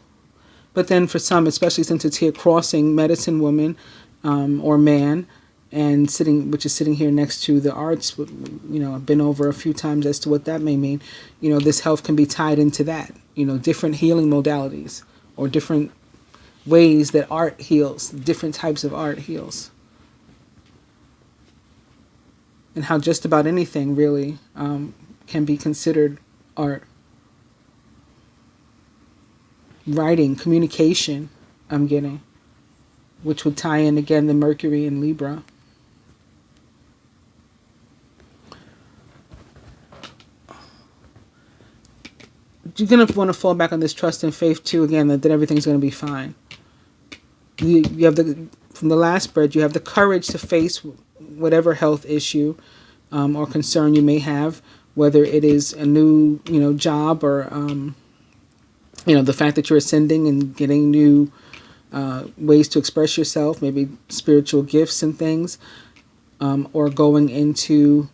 But then for some, especially since it's here crossing medicine woman, or man, and which is sitting here next to the arts, I've been over a few times as to what that may mean. This health can be tied into that, different healing modalities or different ways that art heals, different types of art heals. And how just about anything really can be considered art. Writing, communication, I'm getting, which would tie in again the Mercury in Libra. You're going to want to fall back on this trust and faith too, again, that everything's going to be fine. You have from the last spread, you have the courage to face whatever health issue or concern you may have, whether it is a new, job or, the fact that you're ascending and getting new ways to express yourself, maybe spiritual gifts and things, or going into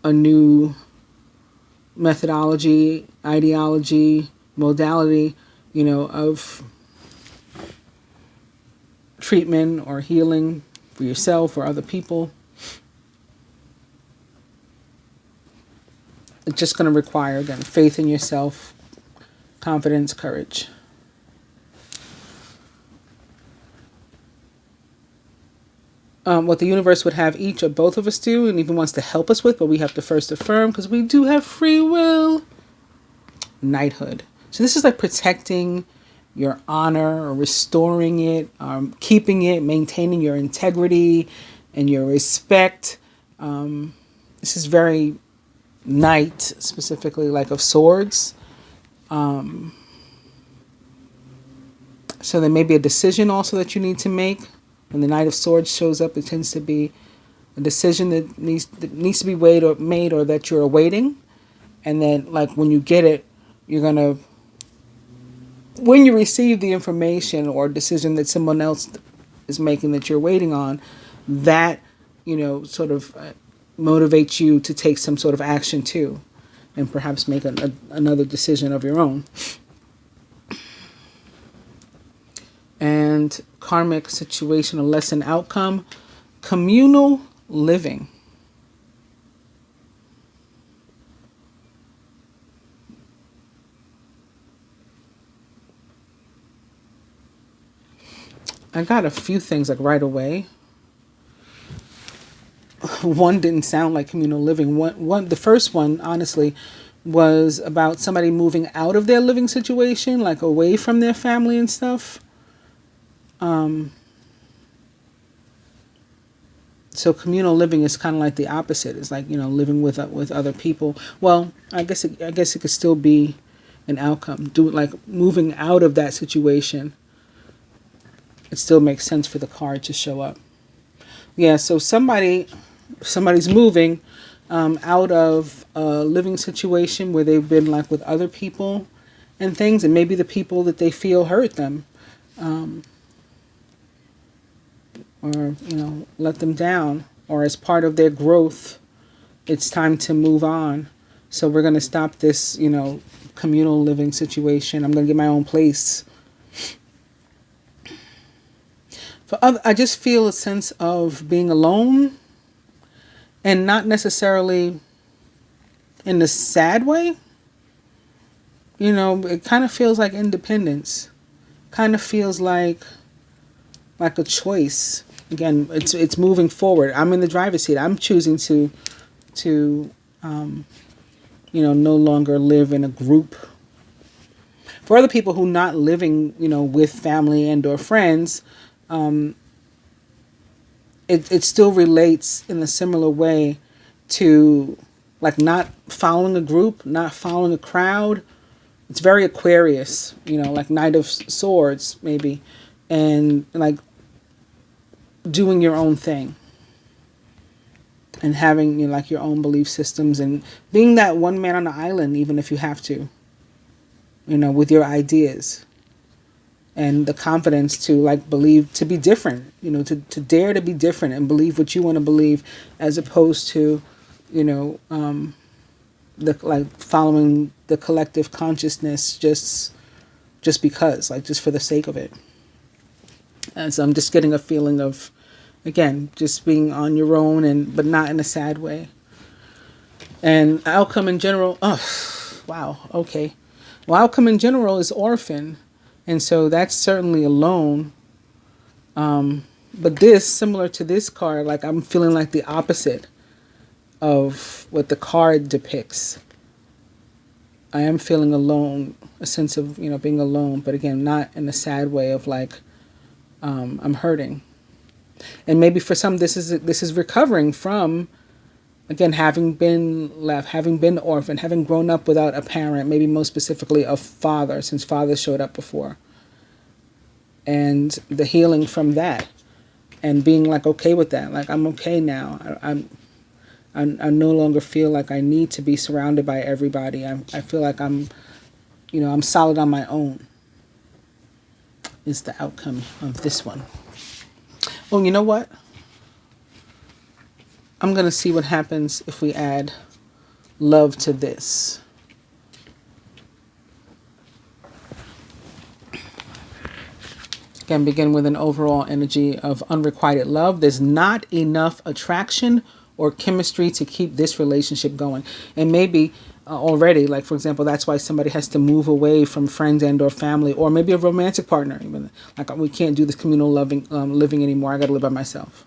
a new methodology, ideology, modality, of treatment or healing for yourself or other people. It's just going to require, again, faith in yourself, confidence, courage. What the universe would have each or both of us do, and even wants to help us with, but we have to first affirm, because we do have free will. Knighthood. So this is like protecting your honor, or restoring it, keeping it, maintaining your integrity and your respect. This is very knight, specifically, like of swords. So there may be a decision also that you need to make. When the Knight of Swords shows up, it tends to be a decision that needs to be made or that you're awaiting. And then, like, when you get it, you're going to, when you receive the information or decision that someone else is making that you're waiting on, that, sort of motivates you to take some sort of action too, and perhaps make another decision of your own. And karmic situation, a lesson outcome, communal living. I got a few things like right away. One didn't sound like communal living. The first one, honestly, was about somebody moving out of their living situation, like away from their family and stuff. So communal living is kind of like the opposite. It's like, living with other people. Well, I guess it could still be an outcome. Like moving out of that situation. It still makes sense for the card to show up. Yeah, so somebody's moving out of a living situation where they've been like with other people and things, and maybe the people that they feel hurt them. Or, let them down, or as part of their growth, it's time to move on. So we're going to stop this, communal living situation. I'm going to get my own place. I just feel a sense of being alone, and not necessarily in the sad way. It kind of feels like independence. Kind of feels like a choice. Again, it's moving forward. I'm in the driver's seat. I'm choosing to no longer live in a group. For other people who not living, with family and or friends, it still relates in a similar way to like not following a group, not following a crowd. It's very Aquarius, like Knight of Swords maybe, and like doing your own thing and having like your own belief systems and being that one man on the island, even if you have to, with your ideas and the confidence to like believe, to be different, to dare to be different and believe what you want to believe, as opposed to, the like following the collective consciousness just because, like just for the sake of it. And so I'm just getting a feeling of, again, just being on your own, but not in a sad way. And outcome in general, wow, okay. Well, outcome in general is orphan. And so that's certainly alone. But this, similar to this card, like I'm feeling like the opposite of what the card depicts. I am feeling alone, a sense of, being alone, but again, not in a sad way of like, I'm hurting. And maybe for some, this is recovering from, again, having been left, having been orphaned, having grown up without a parent, maybe most specifically a father, since father showed up before. And the healing from that and being like okay with that. Like I'm okay now. I no longer feel like I need to be surrounded by everybody. I feel like I'm solid on my own is the outcome of this one. Oh, you know what? I'm going to see what happens if we add love to this. Again, begin with an overall energy of unrequited love. There's not enough attraction or chemistry to keep this relationship going. And maybe already, like for example, that's why somebody has to move away from friends and or family, or maybe a romantic partner. Even like we can't do this communal living anymore. I got to live by myself.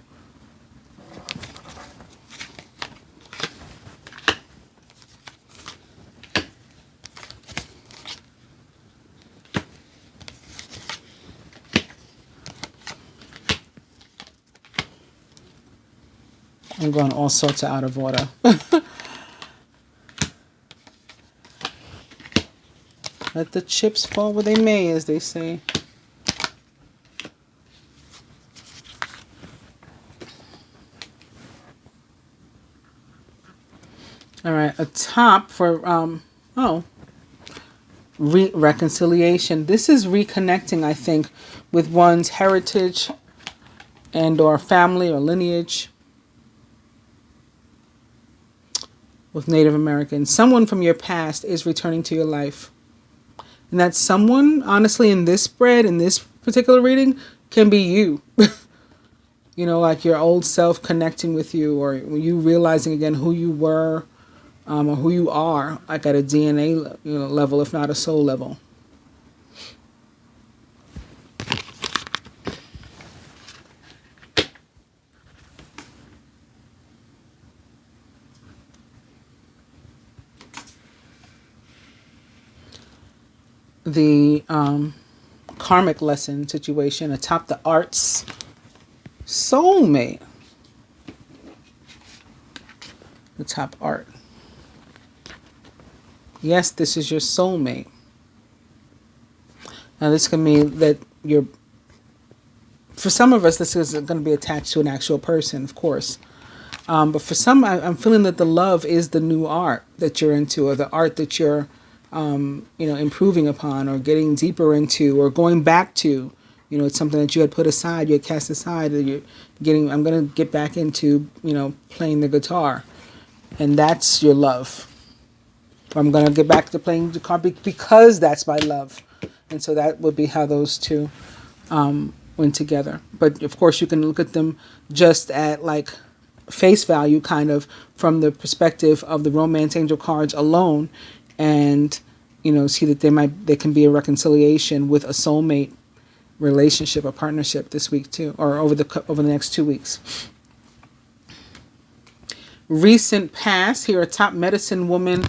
I'm going all sorts of out of order. Let the chips fall where they may, as they say. All right, a top for, reconciliation. This is reconnecting, I think, with one's heritage and or family or lineage. With Native Americans. Someone from your past is returning to your life. And that someone, honestly, in this spread, in this particular reading, can be you. Like your old self connecting with you, or you realizing again who you were, or who you are, like at a DNA level, if not a soul level. The karmic lesson situation atop the arts. Soulmate. The top art. Yes, this is your soulmate. Now this can mean that for some of us, this is going to be attached to an actual person, of course. But for some, I'm feeling that the love is the new art that you're into, or the art that you're improving upon or getting deeper into or going back to. It's something that you had put aside, you had cast aside, that I'm going to get back into, playing the guitar. And that's your love. Or I'm going to get back to playing the guitar because that's my love. And so that would be how those two went together. But of course you can look at them just at like face value, kind of from the perspective of the romance angel cards alone, and see that there can be a reconciliation with a soulmate relationship, a partnership this week too, or over the next 2 weeks. Recent past, here a top medicine woman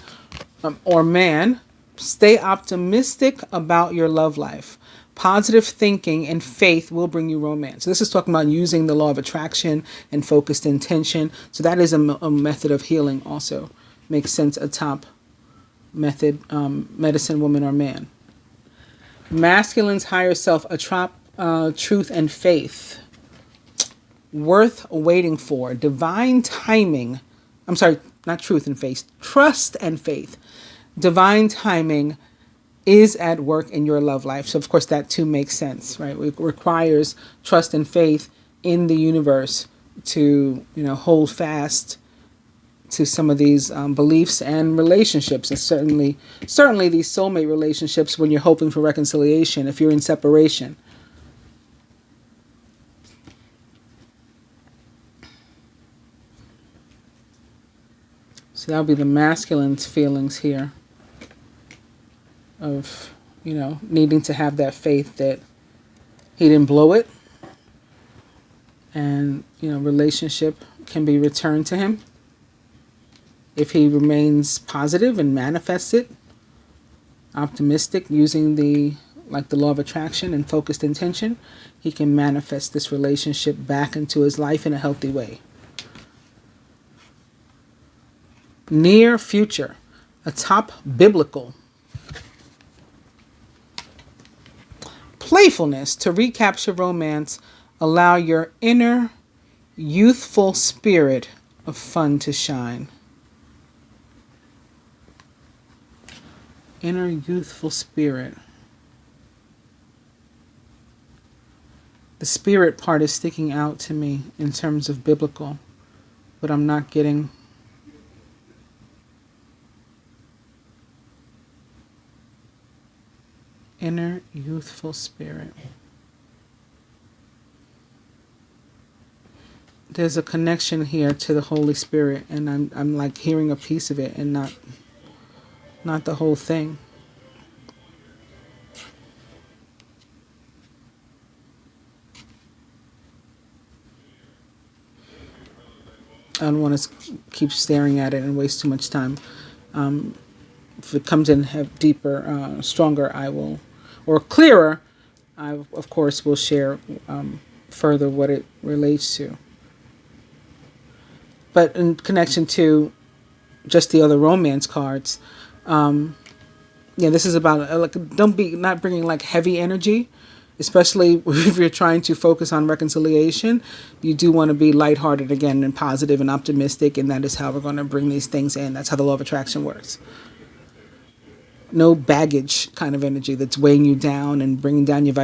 or man, Stay optimistic about your love life. Positive thinking and faith will bring you romance. This is talking about using the law of attraction and focused intention. So that is a method of healing also. Makes sense, a top method, medicine, woman or man. Masculine's higher self, truth and faith. Worth waiting for. Divine timing. I'm sorry, not truth and faith. Trust and faith. Divine timing is at work in your love life. So, of course, that too makes sense, right? It requires trust and faith in the universe to, hold fast to some of these beliefs and relationships. And certainly these soulmate relationships when you're hoping for reconciliation, if you're in separation. So that'll be the masculine's feelings here of, needing to have that faith that he didn't blow it. And, relationship can be returned to him. If he remains positive and manifests it, optimistic, using the law of attraction and focused intention, he can manifest this relationship back into his life in a healthy way. Near future, a top biblical. Playfulness to recapture romance, allow your inner youthful spirit of fun to shine. Inner youthful spirit. The spirit part is sticking out to me in terms of biblical, but I'm not getting inner youthful spirit. There's a connection here to the Holy Spirit, and I'm like hearing a piece of it and not the whole thing. I don't want to keep staring at it and waste too much time. If it comes in deeper, stronger, I will, or clearer, I of course will share further what it relates to. But in connection to just the other romance cards, this is about not bringing heavy energy, especially if you're trying to focus on reconciliation. You do want to be lighthearted again and positive and optimistic, and that is how we're going to bring these things in. That's how the law of attraction works. No baggage kind of energy that's weighing you down and bringing down your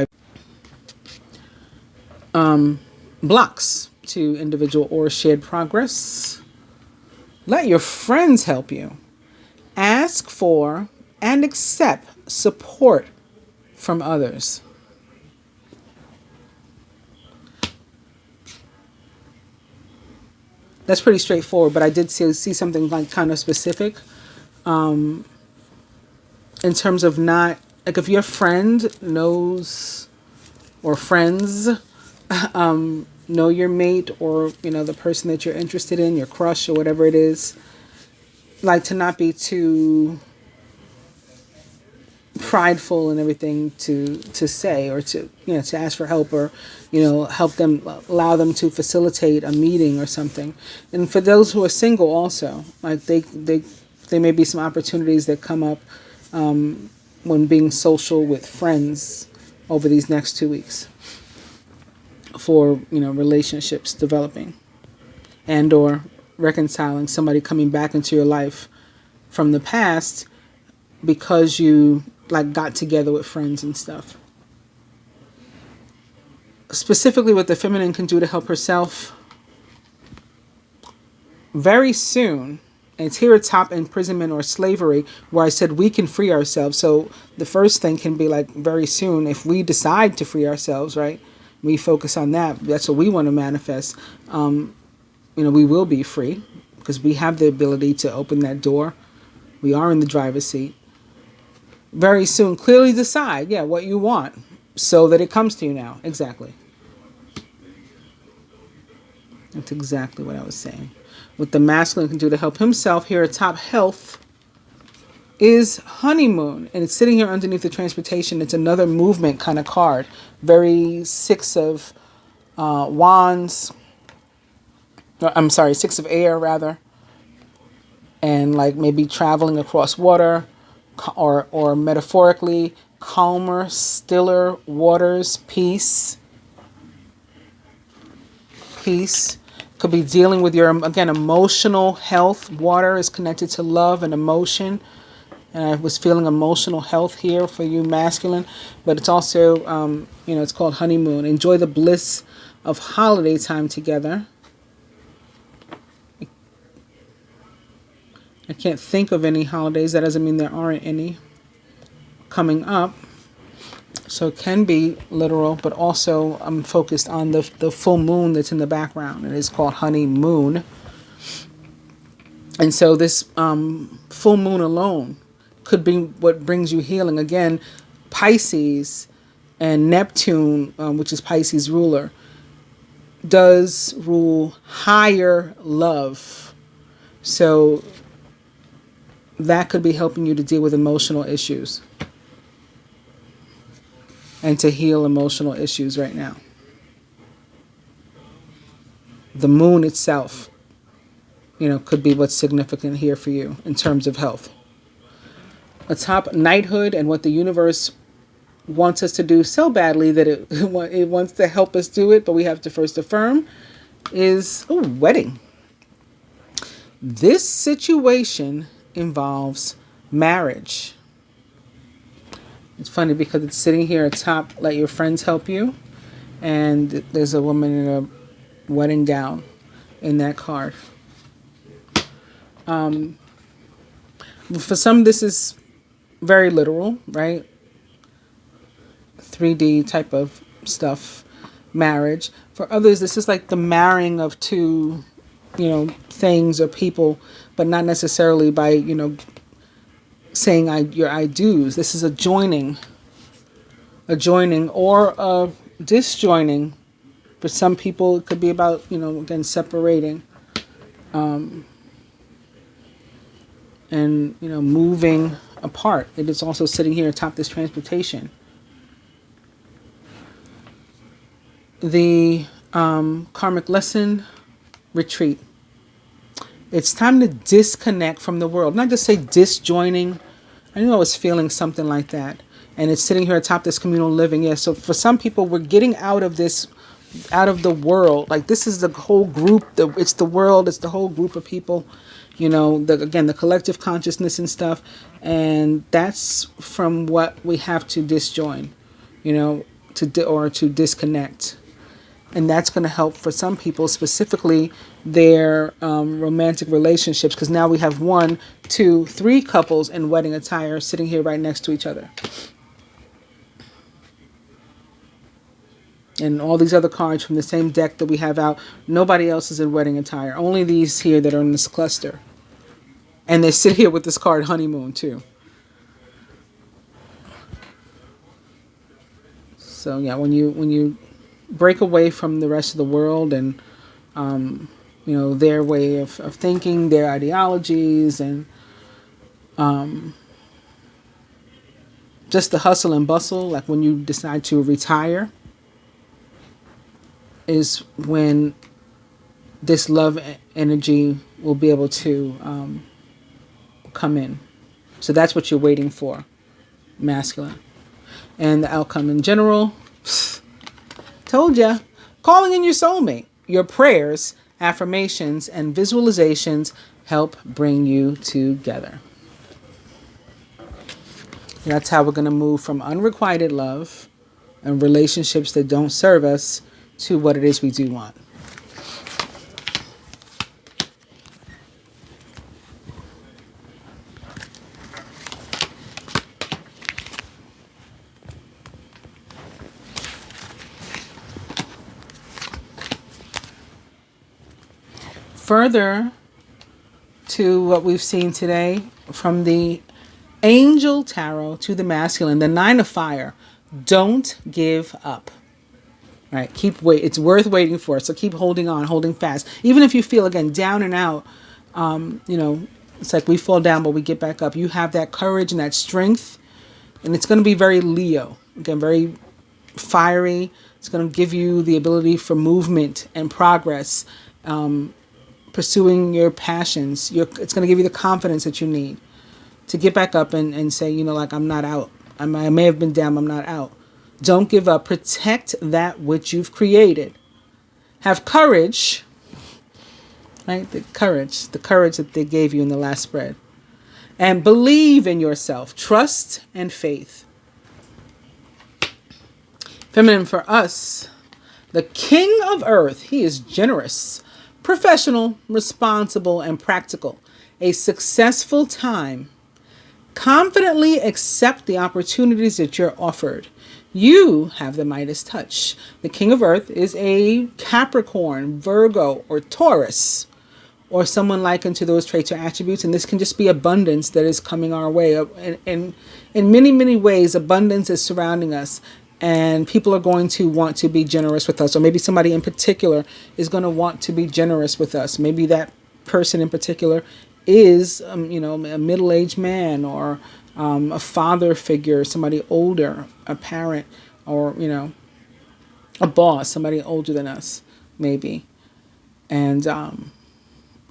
vibration. Blocks to individual or shared progress. Let your friends help you. Ask for and accept support from others. That's pretty straightforward, but I did see something kind of specific. In terms of not, if your friend knows, or friends know your mate, or, the person that you're interested in, your crush or whatever it is, to not be too prideful and everything to say, or to ask for help, or help them, allow them to facilitate a meeting or something. And for those who are single also, there may be some opportunities that come up when being social with friends over these next 2 weeks for relationships developing and or reconciling, somebody coming back into your life from the past because you got together with friends and stuff. Specifically what the feminine can do to help herself very soon. And it's here at top, imprisonment or slavery, where I said we can free ourselves. So the first thing can be very soon, if we decide to free ourselves, right? We focus on that. That's what we want to manifest. We will be free because we have the ability to open that door. We are in the driver's seat. Very soon, clearly decide, what you want so that it comes to you now. Exactly. That's exactly what I was saying. What the masculine can do to help himself here at top, health. is honeymoon, and it's sitting here underneath the transportation. It's another movement kind of card. Very Six of Wands. I'm sorry, Six of Air rather. And like maybe traveling across water, or metaphorically, calmer, stiller waters, peace. Peace. Could be dealing with your, again, emotional health. Water is connected to love and emotion. And I was feeling emotional health here for you, masculine. But it's also, it's called honeymoon. Enjoy the bliss of holiday time together. I can't think of any holidays. That doesn't mean there aren't any coming up. So it can be literal, but also I'm focused on the full moon that's in the background. It is called honeymoon. And so this full moon alone could be what brings you healing. Again, Pisces and Neptune, which is Pisces ruler, does rule higher love. So that could be helping you to deal with emotional issues and to heal emotional issues right now. The moon itself, could be what's significant here for you in terms of health. Atop knighthood and what the universe wants us to do so badly that it wants to help us do it, but we have to first affirm, is wedding. This situation involves marriage. It's funny because it's sitting here atop, let your friends help you, and there's a woman in a wedding gown in that card. For some, this is very literal, right? 3D type of stuff, marriage. For others, this is like the marrying of two, things or people, but not necessarily by, saying your I do's. This is a joining or a disjoining. For some people, it could be about, again, separating, and, moving apart. It is also sitting here atop this transportation. The karmic lesson, retreat. It's time to disconnect from the world. Not just say disjoining. I knew I was feeling something like that. And it's sitting here atop this communal living. Yeah, so for some people, we're getting out of the world. Like this is the whole group. It's the world. It's the whole group of people. The collective consciousness and stuff. And that's from what we have to disjoin, to disconnect. And that's going to help for some people, specifically their romantic relationships, because now we have 1, 2, 3 couples in wedding attire sitting here right next to each other. And all these other cards from the same deck that we have out, nobody else is in wedding attire. Only these here that are in this cluster. And they sit here with this card, honeymoon, too. So yeah, when you break away from the rest of the world and their way of thinking, their ideologies, and just the hustle and bustle, like when you decide to retire, is when this love energy will be able to come in. So that's what you're waiting for, masculine. And the outcome in general, told ya, calling in your soulmate. Your prayers, affirmations, and visualizations help bring you together. That's how we're going to move from unrequited love and relationships that don't serve us to what it is we do want. Further to what we've seen today, from the Angel Tarot to the masculine, the 9 of Fire. Don't give up. Right? It's worth waiting for. So keep holding on, holding fast. Even if you feel, again, down and out, It's like we fall down, but we get back up. You have that courage and that strength, and it's going to be very Leo. Again, very fiery. It's going to give you the ability for movement and progress, pursuing your passions. It's going to give you the confidence that you need to get back up and say, you know, like, I'm not out. I may have been down, I'm not out. Don't give up. Protect that which you've created. Have courage, right? The courage that they gave you in the last spread. And believe in yourself. Trust and faith. Feminine, for us, the King of Earth, he is generous, professional, responsible, and practical. A successful time. Confidently accept the opportunities that you're offered. You have the Midas touch. The King of Earth is a Capricorn, Virgo, or Taurus, or someone likened to those traits or attributes. And this can just be abundance that is coming our way. In many, many ways, abundance is surrounding us. And people are going to want to be generous with us. Or maybe somebody in particular is going to want to be generous with us. Maybe that person in particular is, you know, a middle-aged man, or a father figure, somebody older, a parent, or, you know, a boss, somebody older than us, maybe. And,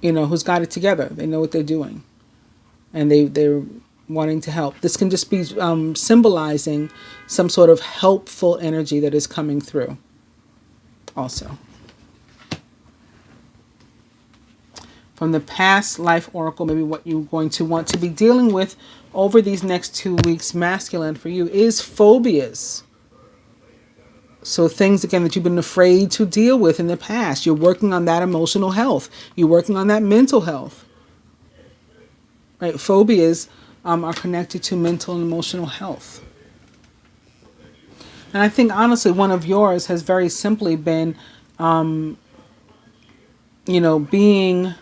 you know, who's got it together. They know what they're doing. And they're wanting to help. This can just be symbolizing some sort of helpful energy that is coming through also. From the past life oracle, maybe what you're going to want to be dealing with over these next 2 weeks, masculine for you, is phobias. So things, again, that you've been afraid to deal with in the past. You're working on that emotional health. You're working on that mental health. Right? Phobias are connected to mental and emotional health. And I think, honestly, one of yours has very simply been, you know, being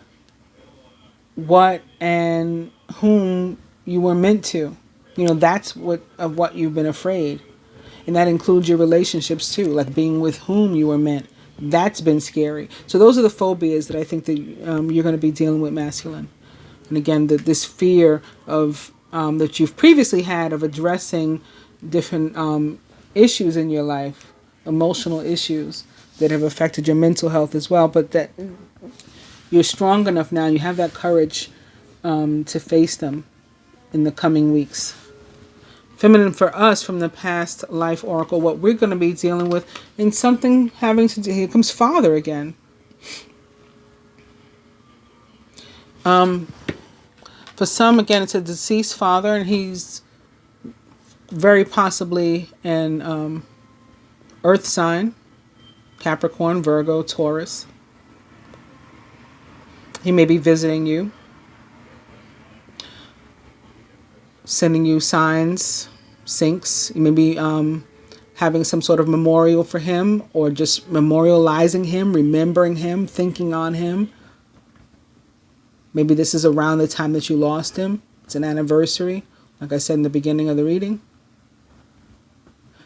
what and whom you were meant to. You know, that's what you've been afraid. And that includes your relationships too, like being with whom you were meant. That's been scary. So those are the phobias that I think that you're going to be dealing with, masculine. And again, this fear of that you've previously had of addressing different issues in your life, emotional issues that have affected your mental health as well, but that you're strong enough now, you have that courage to face them in the coming weeks. Feminine, for us, from the past life oracle, what we're going to be dealing with in something having to do, here comes father again. For some, again, it's a deceased father, and he's very possibly an earth sign, Capricorn, Virgo, Taurus. He may be visiting you, sending you signs, syncs. You may be having some sort of memorial for him, or just memorializing him, remembering him, thinking on him. Maybe this is around the time that you lost him. It's an anniversary, like I said in the beginning of the reading.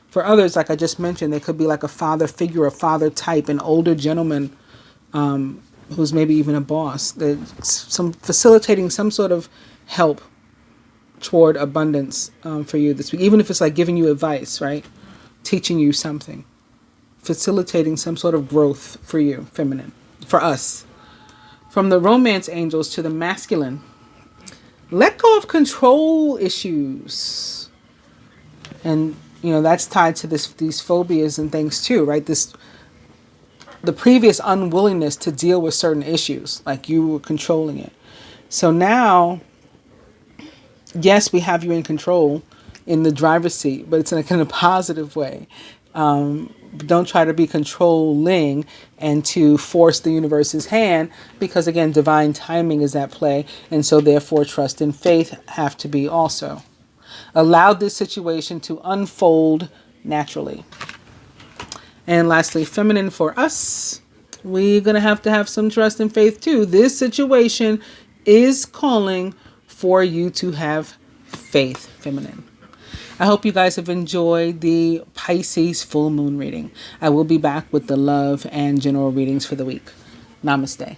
For others, like I just mentioned, they could be like a father figure, a father type, an older gentleman who's maybe even a boss. Facilitating some sort of help toward abundance for you this week. Even if it's like giving you advice, right? Teaching you something. Facilitating some sort of growth for you, feminine. For us. From the romance angels to the masculine. Let go of control issues. And, you know, that's tied to these phobias and things too, right? The previous unwillingness to deal with certain issues, like you were controlling it. So now, yes, we have you in control in the driver's seat, but it's in a positive way. Don't try to be controlling and to force the universe's hand, because again, divine timing is at play, and so therefore trust and faith have to be also. Allow this situation to unfold naturally. And lastly, feminine, for us, we're going to have some trust and faith too. This situation is calling for you to have faith, feminine. I hope you guys have enjoyed the Pisces full moon reading. I will be back with the love and general readings for the week. Namaste.